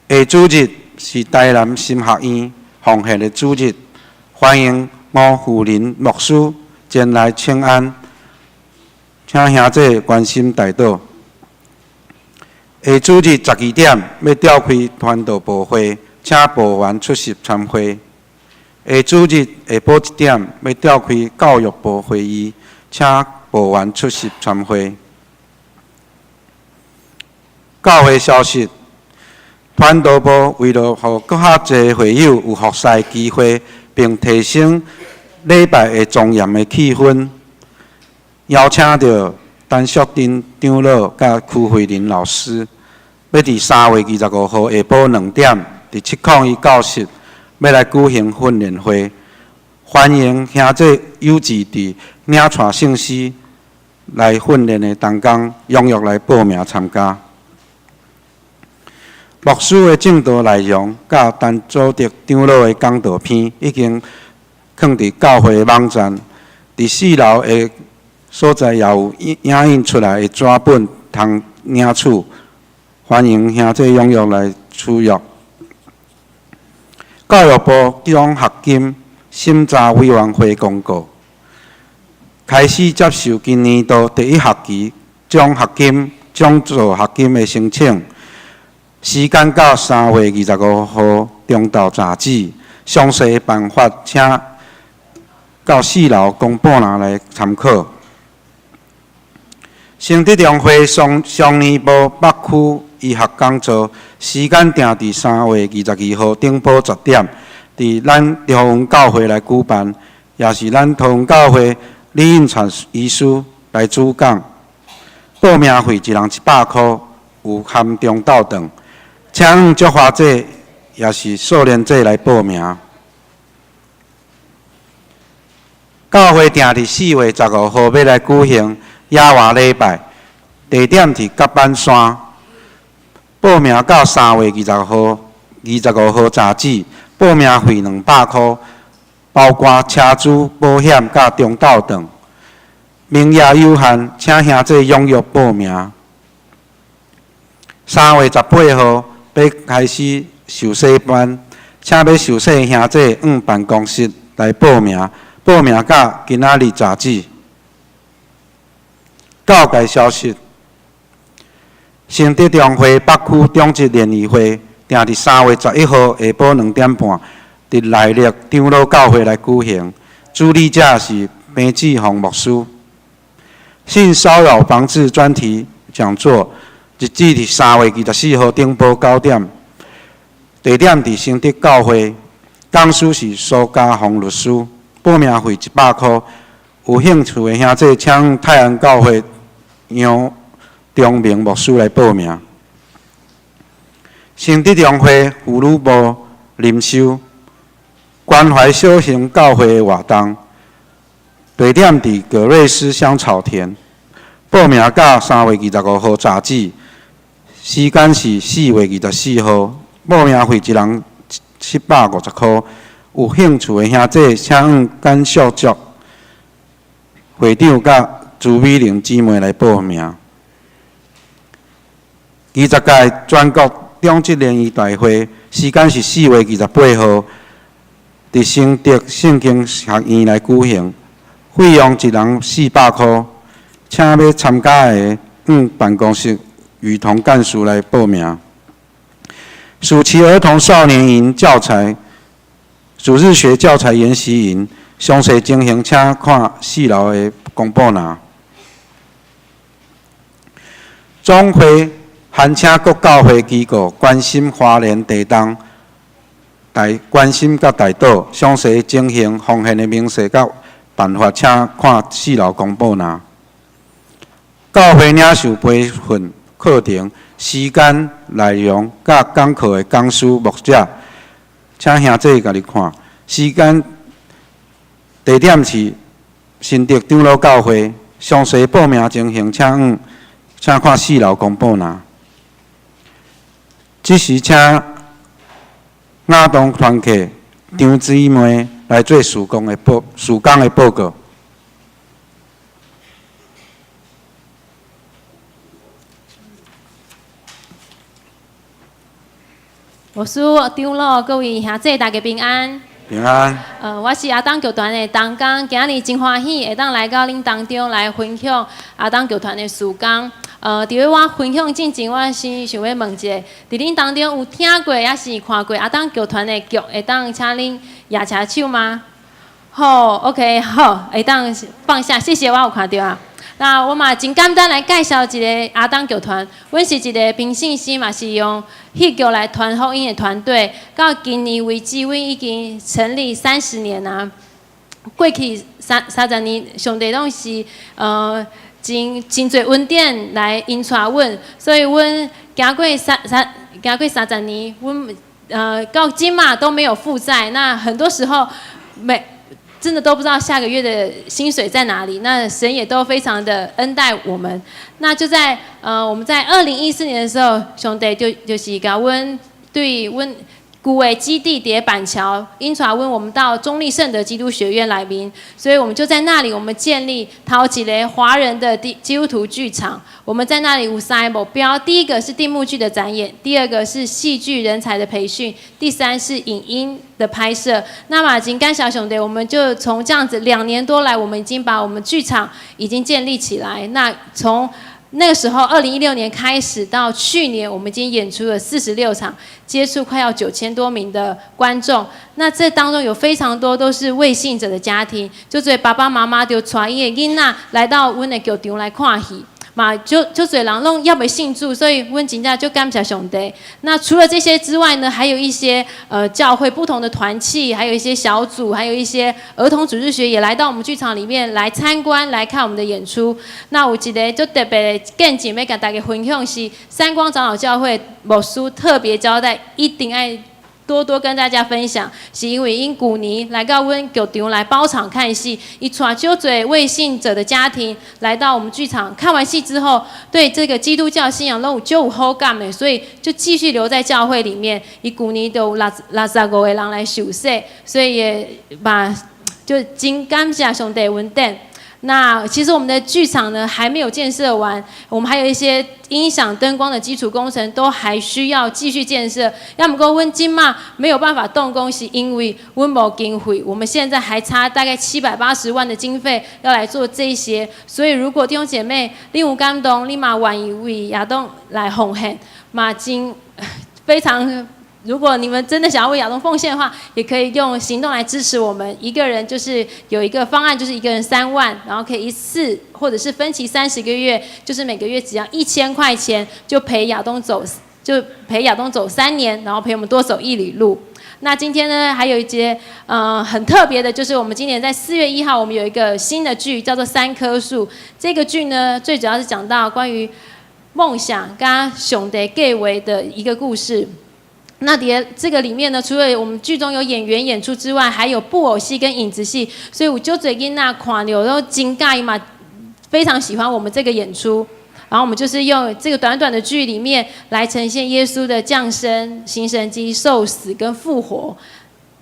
下主日是台南新学院奉献的主日，欢迎吴富林牧师前来请安，请兄弟关心代祷。下主日12点要召开传道部会，请部员出席参会。下主日下晡1点要召开教育部会议，请部员出席参会。教会消息。传道部为了让更较侪会友有服侍机会，并提升礼拜的庄严的气氛，邀请到陈淑珍长老甲区慧玲老师，要伫3月25号下晡2点，伫701教室要来举行训练会，欢迎兄弟有志伫领传信息，来训练的同工踊跃来报名参加。牧师的正道内容，甲陈祖德长老的讲道片，已经放伫教会的网站，伫4楼的所在也有影印出来的纸本，通领取。欢迎兄弟踊跃来取阅。教育部中学金审查委员会公告，开始接受今年度第一学期奖学金、奖助学金的申请。时间到3月25号中昼早止，详细办法请到4楼公布栏来参考。成德中会商业部北区医学讲座，时间定伫3月22号顶埔10点，伫咱桃园教会来举办，也是咱桃园教会李应传医师来主讲。报名费一人100块，有含中昼顿。请竹花者也是少年者来报名。教会定伫4月15号要来举行野外礼拜，地点伫甲板山。报名到3月25号早止，报名费200块，包括车资、保险甲中昼顿。名额有限，请兄弟踊跃报名。3月18号要开始受洗班，请要受洗的兄弟往办公室来报名。报名到今仔日早止。教界消息：成德中会北区中职联谊会定伫3月11号下晡2点半，伫内力长老教会来举行。主理者是平志宏牧师。性骚扰防治专题讲座，日子伫3月24号顶埔9点，地点伫成德教会，讲师是苏家宏律师，报名费100块。有兴趣的兄弟，请泰安教会杨忠明牧师来报名。成德中会妇女部林修关怀小型教会的活动。地点伫葛瑞斯香草田，报名到3月25号早止，时间是4月24号，报名费一人750块。有兴趣的兄弟，请往简述局会长甲朱美玲姊妹来报名。20届全国中职联谊大会，时间是4月28号，伫成德圣经学院来举行。费用一人400块，请要参加的往办公室与同干事来报名。暑期儿童少年营教材、主日学教材研习营，详细情形请看4楼的公布栏。总会函请各教会机构关心花莲地东、关心甲大岛详细情形、奉献的名册甲办法，请看4楼公布栏。教会领袖培训课程时间、内容甲讲课的讲师牧者，请兄弟家己看。时间、地点是新德长老教会，详细报名情形，请看4楼公布栏。这时请亚东团契张姊妹来做事工的报告。牧师、长老、各位兄弟，大家平安。平安。我是阿东剧团的同工，今日真欢喜会当来到恁当中来分享阿东剧团的事工。伫咧我分享之前，我先想要问一下，伫恁当中有听过也是看过阿东剧团的剧，会当请恁举车手吗？好 ，OK， 好，会当放下，谢谢，我有看到啊。那我嘛真简单来介绍一个阿东剧团，阮是一个凭信心嘛是用戏剧来传福音的团队，到今年为止，阮已经成立30年啊。过去30年，上帝拢是真侪恩典来引带阮，所以阮行过30年，阮到今嘛都没有负债。那很多时候真的都不知道下个月的薪水在哪里。那神也都非常的恩待我们。那就在我们在2014年的时候，兄弟就是甲阮对阮旧的基地伫板桥，因带阮我们到中立圣德基督学院来面，所以我们就在那里，我们建立头一个华人的基督徒剧场。我们在那里有3个目标，第一个是定目剧的展演，第二个是戏剧人才的培训，第3是影音的拍摄。那么今干小兄弟，我们就从这样子2年多来，我们已经把我们剧场已经建立起来。那从那个时候，2016年开始到去年，我们已经演出了46场，接触快要9000多名的观众。那这当中有非常多都是未信者的家庭，就所以爸爸妈妈就带伊的囡仔来到阮的剧场来看戏。嘛，就多人拢要不信主，所以阮真正就感谢上帝。那除了这些之外呢，还有一些教会不同的团契，还有一些小组，还有一些儿童主日学也来到我们剧场里面来参观，来看我们的演出。那有一个就特别的见证要跟大家分享是三光长老教会牧师特别交代，一定要多多跟大家分享，是因为因旧年来到阮剧场来包场看戏，伊带就侪未信者的家庭来到我们剧场，看完戏之后，对这个基督教信仰都有好感的，所以就继续留在教会里面。伊旧年都有65个人来受洗，所以也把就真感谢上帝恩典。那其实我们的剧场呢还没有建设完，我们还有一些音响、灯光的基础工程都还需要继续建设。要么讲阮今嘛没有办法动工，是因为阮无经费，我们现在还差大概780万的经费要来做这一些。所以如果弟兄姐妹你有感动，你嘛愿意为亚东来奉献，嘛真非常。如果你们真的想要为亚东奉献的话，也可以用行动来支持我们。一个人就是有一个方案，就是一个人3万，然后可以一次或者是分期30个月，就是每个月只要1000块钱，就陪亚东走3年，然后陪我们多走1里路。那今天呢，还有一节很特别的，就是我们今年在4月1号，我们有一个新的剧，叫做《3棵树》。这个剧呢，最主要是讲到关于梦想跟上帝计划的一个故事。那这个里面呢，除了我们剧中有演员演出之外，还有布偶戏跟影子戏，所以我就最近那看了都惊讶嘛，非常喜欢我们这个演出。然后我们就是用这个短短的剧里面来呈现耶稣的降生、行神迹、受死跟复活。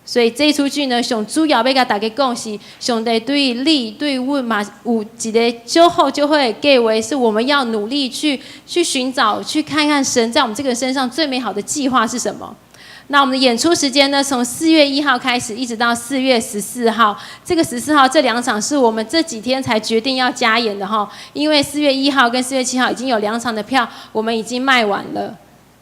所以这一出剧呢，上主要要甲大家讲是，上帝对你对阮嘛有一个酒后就会计划，是我们要努力去寻找、去看看神在我们这个人身上最美好的计划是什么。那我们的演出时间呢，从4月1号开始，一直到4月14号。这个14号这2场是我们这几天才决定要加演的哈，因为4月1号跟4月7号已经有2场的票，我们已经卖完了。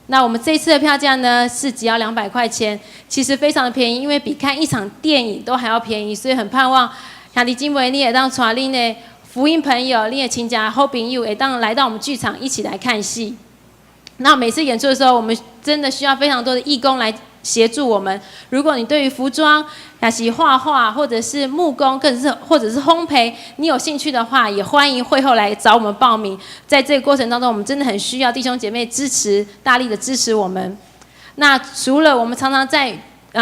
那我们这一次的票价呢，是只要200块钱，其实非常的便宜，因为比看一场电影都还要便宜，所以很盼望兄弟姐妹你也当带你的福音朋友、你的亲家好朋友也当来到我们剧场一起来看戏。那每次演出的时候，我们真的需要非常多的义工来协助我们。如果你对于服装、还是画画，或者是木工，或者是烘焙，你有兴趣的话，也欢迎会后来找我们报名。在这个过程当中，我们真的很需要弟兄姐妹支持，大力的支持我们。那除了我们常常在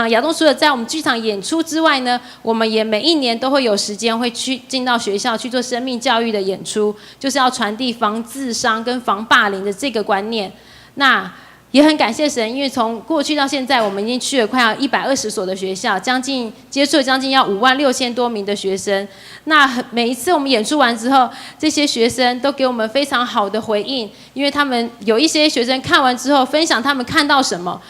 亚东除了在我们剧场演出之外呢，我们也每一年都会有时间会进到学校去做生命教育的演出，就是要传递防自伤跟防霸凌的这个观念。那也很感谢神，因为从过去到现在，我们已经去了快要120所的学校，接触了将近要56000多名的学生。那每一次我们演出完之后，这些学生都给我们非常好的回应，因为他们有一些学生看完之后分享他们看到什么。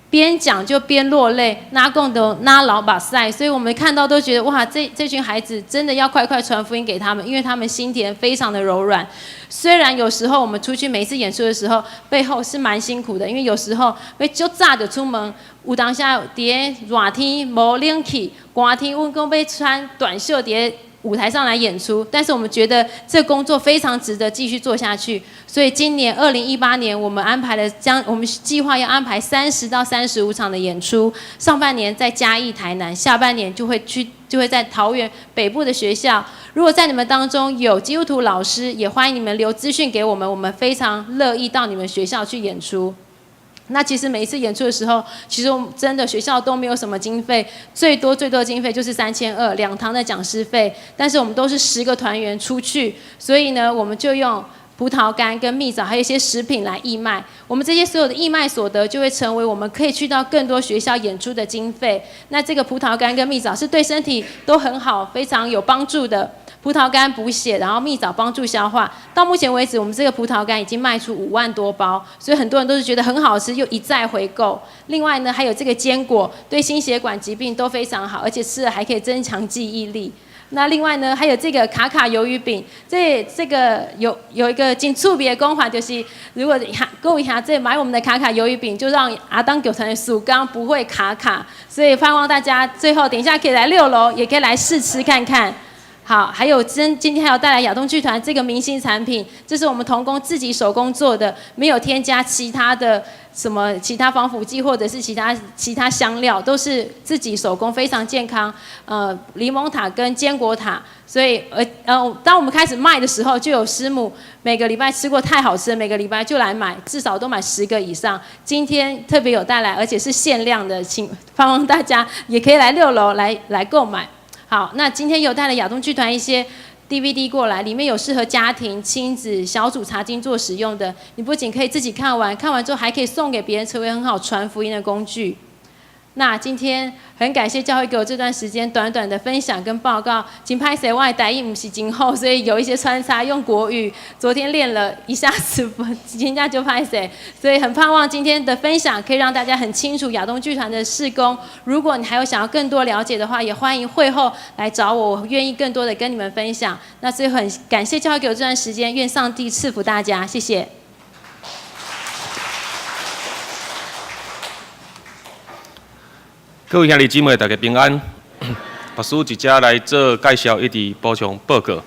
边讲就边落泪，拉共的拉老把赛，所以我们看到都觉得哇，这群孩子真的要快快传福音给他们，因为他们心田非常的柔软。虽然有时候我们出去每一次演出的时候，背后是蛮辛苦的，因为有时候会就早就出门，有当下在热天没冷气，寒天我们要穿短袖在舞台上来演出，但是我们觉得这工作非常值得继续做下去，所以今年2018年我们安排了我们计划要安排30到35场的演出，上半年在嘉义、台南，下半年就会在桃园北部的学校。如果在你们当中有基督徒老师，也欢迎你们留资讯给我们，我们非常乐意到你们学校去演出。那其实每一次演出的时候，其实我们真的学校都没有什么经费，最多的经费就是3200，2堂的讲师费。但是我们都是10个团员出去，所以呢，我们就用葡萄干跟蜜枣，还有一些食品来义卖。我们这些所有的义卖所得，就会成为我们可以去到更多学校演出的经费。那这个葡萄干跟蜜枣是对身体都很好，非常有帮助的。葡萄干补血，然后蜜枣帮助消化。到目前为止，我们这个葡萄干已经卖出5万多包，所以很多人都是觉得很好吃，又一再回购。另外呢，还有这个坚果，对心血管疾病都非常好，而且吃了还可以增强记忆力。那另外呢，还有这个卡卡鱿鱼饼，这个有一个很特别的功法，就是如果各位下这买我们的卡卡鱿鱼饼，就让阿当狗团的薯缸不会卡卡。所以盼望大家最后等一下可以来6楼，也可以来试吃看看。好，还有今天还有带来亚东剧团这个明星产品，这是我们童工自己手工做的，没有添加其他的其他防腐剂或者是其他香料，都是自己手工，非常健康。柠檬塔跟坚果塔，所以当我们开始卖的时候，就有师母每个礼拜吃过太好吃了，每个礼拜就来买，至少都买10个以上。今天特别有带来，而且是限量的，请盼望大家也可以来6楼来购买。好，那今天有带了亚东剧团一些 DVD 过来，里面有适合家庭、亲子、小组查经做使用的。你不仅可以自己看完，看完之后还可以送给别人，成为很好传福音的工具。那今天很感谢教会给我这段时间短短的分享跟报告。请拍摄我的台语不是真好，所以有一些穿插用国语。昨天练了一下子，今天就拍摄，所以很盼望今天的分享可以让大家很清楚亚东剧团的事工。如果你还有想要更多了解的话，也欢迎会后来找我，我愿意更多的跟你们分享。那最后很感谢教会给我这段时间，愿上帝赐福大家，谢谢。各位兄弟姊妹，大家平安。牧师一只来做介绍，一直补充报告。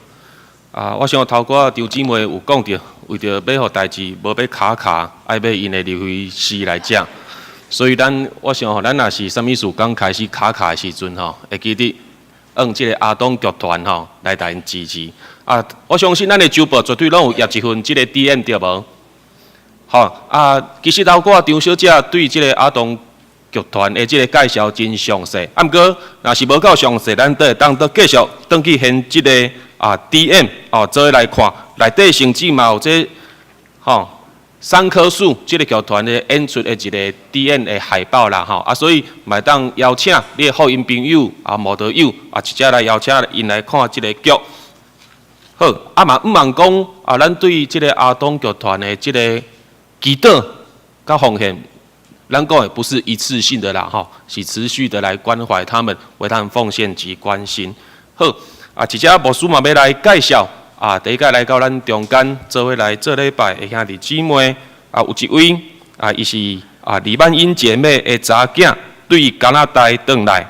我想头寡张姊妹有讲到，为着要互代志无要卡，爱要因的入会时来食。所以我想咱若是啥物事刚开始卡的时阵会记得用这个阿东剧团来带因支持。我相信咱的周报绝对拢有业一份这个 DM 对无？其实头寡张小姐对这个阿东剧团的这个介绍真详细，不过若是无够详细，咱都会当继续登去现这个DM 做来看，内底甚至嘛有这3棵树这个剧团的演出的一个 DM 的海报啦所以嘛当邀请你的福音朋友模特友一只来邀请因来看这个剧。好，嘛毋茫讲咱对这个阿东剧团的这个祈祷甲奉献。咱讲的不是一次性的啦，是持续的来关怀他们，为他们奉献及关心。好，一只牧师嘛要来介绍第一个来到咱中间，做伙来做礼拜的兄弟姊妹有一位伊是李曼英姐妹的查囝，对加拿大转来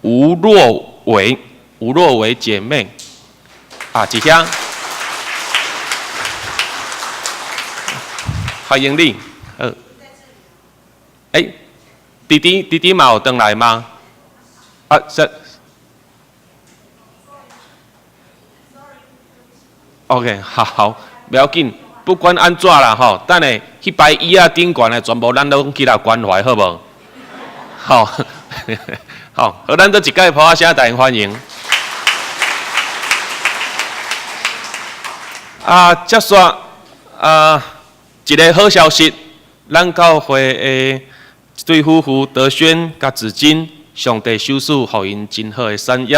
吴若维姐妹一下，欢迎你。弟弟嘛有回来吗？是 ，OK， 好，不要紧，不管安怎啦等下迄排椅顶悬的全部咱拢起来关怀，好无？好，好，咱都一届拍啊声，大家欢迎。接续一个好消息，咱教会的一对夫妇德轩甲子金，上帝手术，互因真好的产业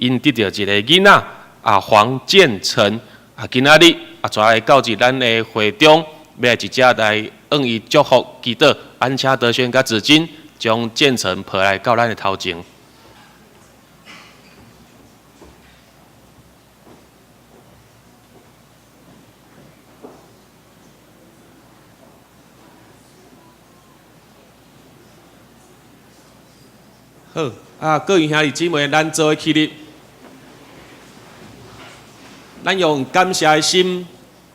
因得到一个囡仔黄建成今仔日带来到咱的会中，要来一只来向伊祝福祈祷，安请德轩甲子金将建成抱来到咱的头前。好，各位兄弟姊妹，咱做起立，咱用感谢的心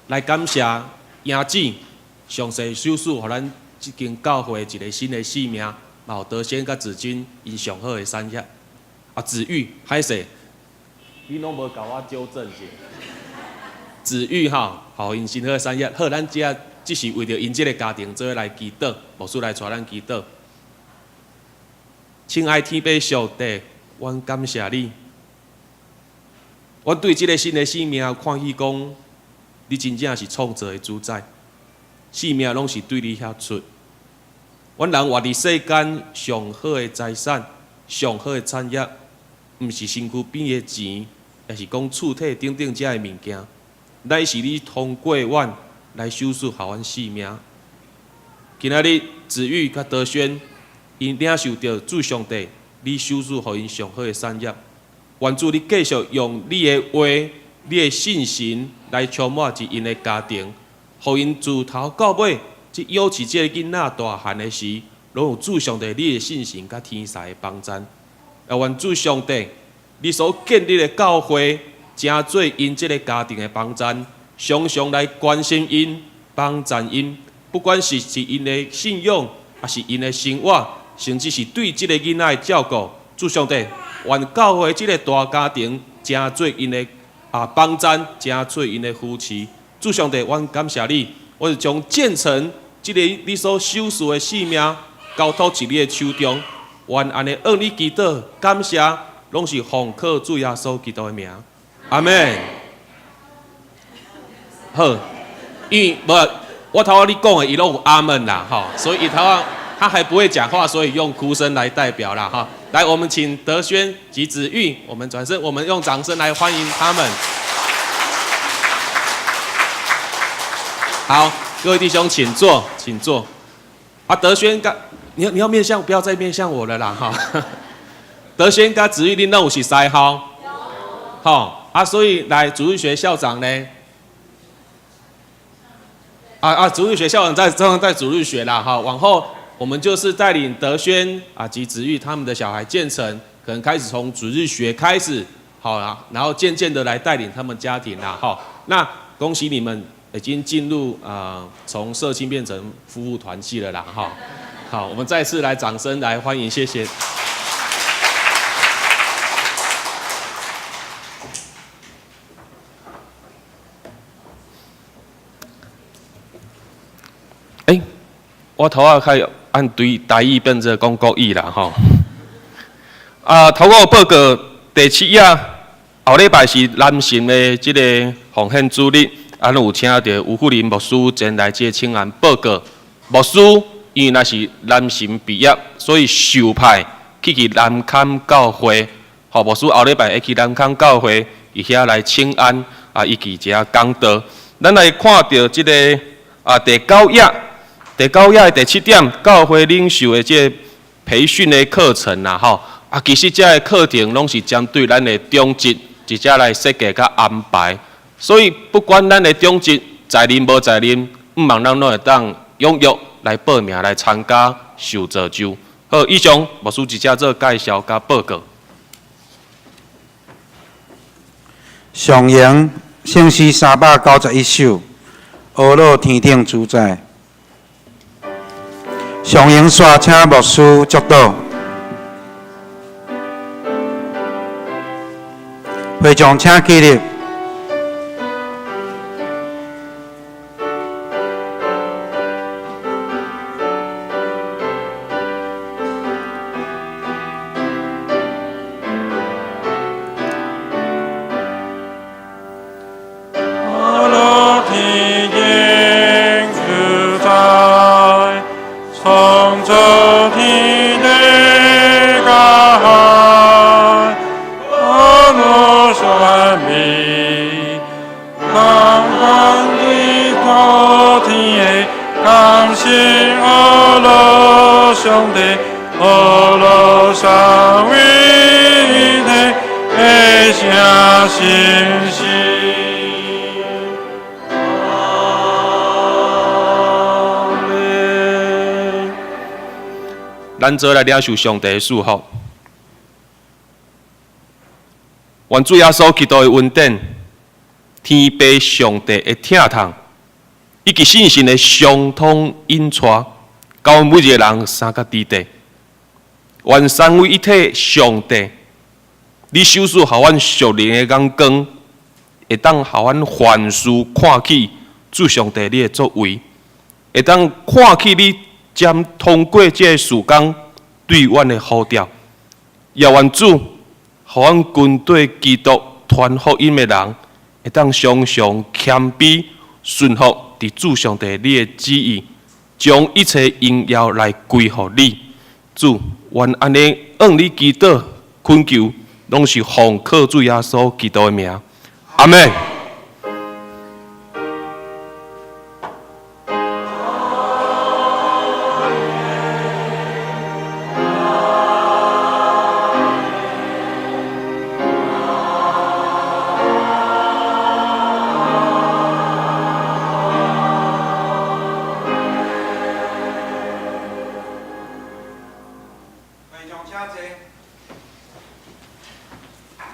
来感谢兄姊上帝手术，互咱这间教会一个新的使命，嘛有德先甲子君因上好的产业。子玉，歹势，你拢无甲我纠正者。子玉互因新好的产业，好，咱只只是为着因这个家庭做来祈祷，牧师来带咱祈祷。亲爱天父上帝，阮感谢你，阮对这个新的生命看起讲，你真正是创造的主宰，生命拢是对你遐出。阮人活伫世间上好的财产、上好的产业，毋是身躯边的钱，也是讲厝体等等遮的物件，乃是你通过阮来手术互阮性命。今仔日子玉甲德轩，因领受到主上帝，你手术互因上好的产业。愿主你继续用你的话、你的信心来充满一因的家庭，互因自头到尾。即幼稚这个囡仔大汉的时，拢有主上帝你的信心甲天使的帮助。也愿主上帝，你所建立的教会，真做因这个家庭的帮助，常常来关心因、帮助因，不管是因的信仰，还是因的生活，甚至是对这个囡仔的照顾。主上帝，愿教会这个大家庭，真做因的帮助，真做因的扶持。主上帝，阮感谢你，我是将建成。即个你所手术的性命，交托伫你的手中，愿安尼按你祈祷，感谢，拢是奉靠主耶稣基督的名，阿门。好，因为我头你讲的，伊拢有阿门啦，哈，所以他还不会讲话，所以用哭声来代表啦，哈。来，我们请德轩及子玉，我们转身，我们用掌声来欢迎他们。好。各位弟兄，请坐，请坐。德轩甲你要面向，不要再面向我了啦哈。德轩甲子玉恁拢有是师校，好所以来主日学校长呢，主日学校长在主日学啦哈。往后我们就是带领德轩及子玉他们的小孩建成，可能开始从主日学开始，好啦，然后渐渐的来带领他们家庭啦哈。那恭喜你们。已经进入从社青变成夫妇团契了啦哈，好，我们再次来掌声来欢迎，谢谢。我头下开按对台语变成讲国语啦哈。头个报告第7页，后礼拜是男性的这个奉献主日。有请到吴富林牧师前来这请安报告。牧师因为那是男神毕业，所以受派去南坎教会。好，牧师后礼拜会去南坎教会，伊遐来请安伊去遮讲道。咱来看到这个第9页的第7点，教会领袖的这培训的课程啦，吼其实这个课程拢是针对咱的中职直接来设计甲安排。所以，不管咱的中职在任无在任，毋望咱拢会当踊跃来报名来参加受造就。好，以上牧师直接做介绍甲报告。上扬圣诗391首，阿罗天顶主宰。上扬煞请牧师祝祷。会场请起立。咱做来领受上帝的祝福，愿主耶稣基督的恩典、天父上帝的疼痛，以及信心的相通引带，到每一个人三角之地。愿三位一体上帝，你手术互阮属灵的眼光，会当互阮凡事看起主上帝你的作为，会当看起你将通过这个时光对阮的呼召，也愿主，互阮军队基督传福音的人，会当常常谦卑顺服伫主上帝你的旨意，将一切荣耀来归乎你。主，愿安尼向你祈祷恳求，拢是奉靠主耶稣基督的名，阿门。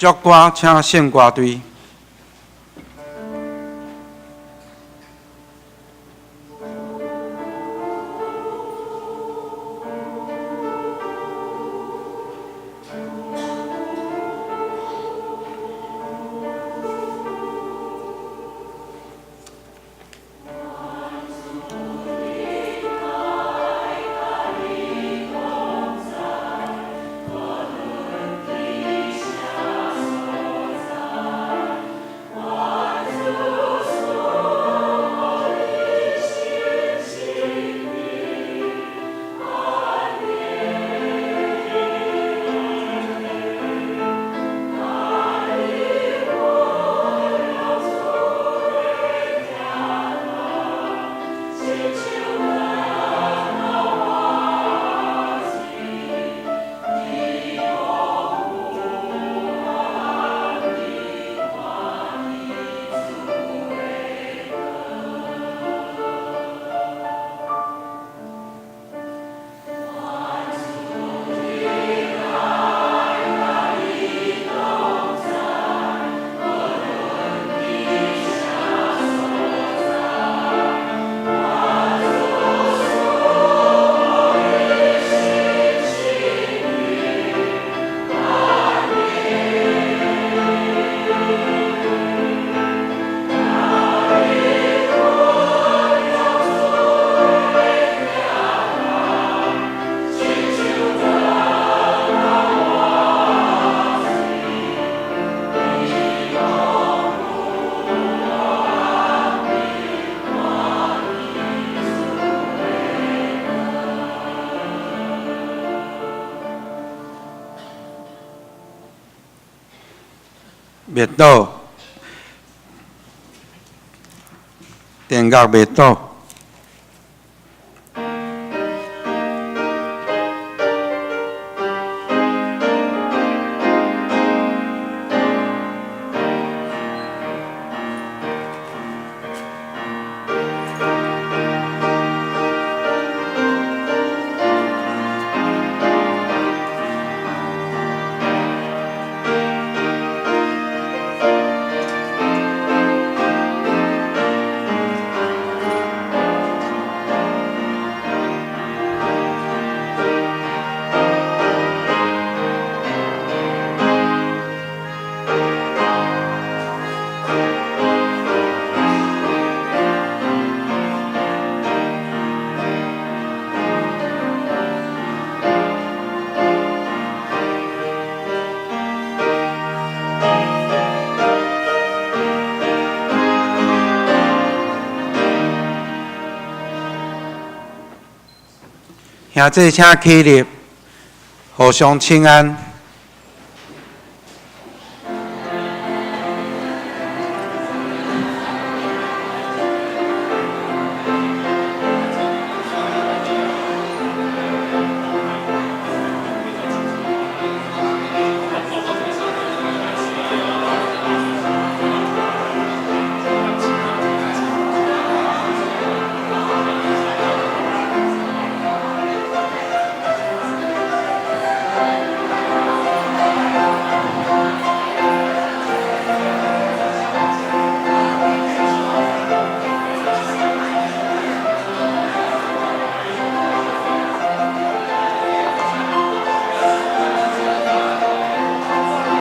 祝歌请献歌队。灭倒，电乐灭倒。兄弟，请起立，互相请安。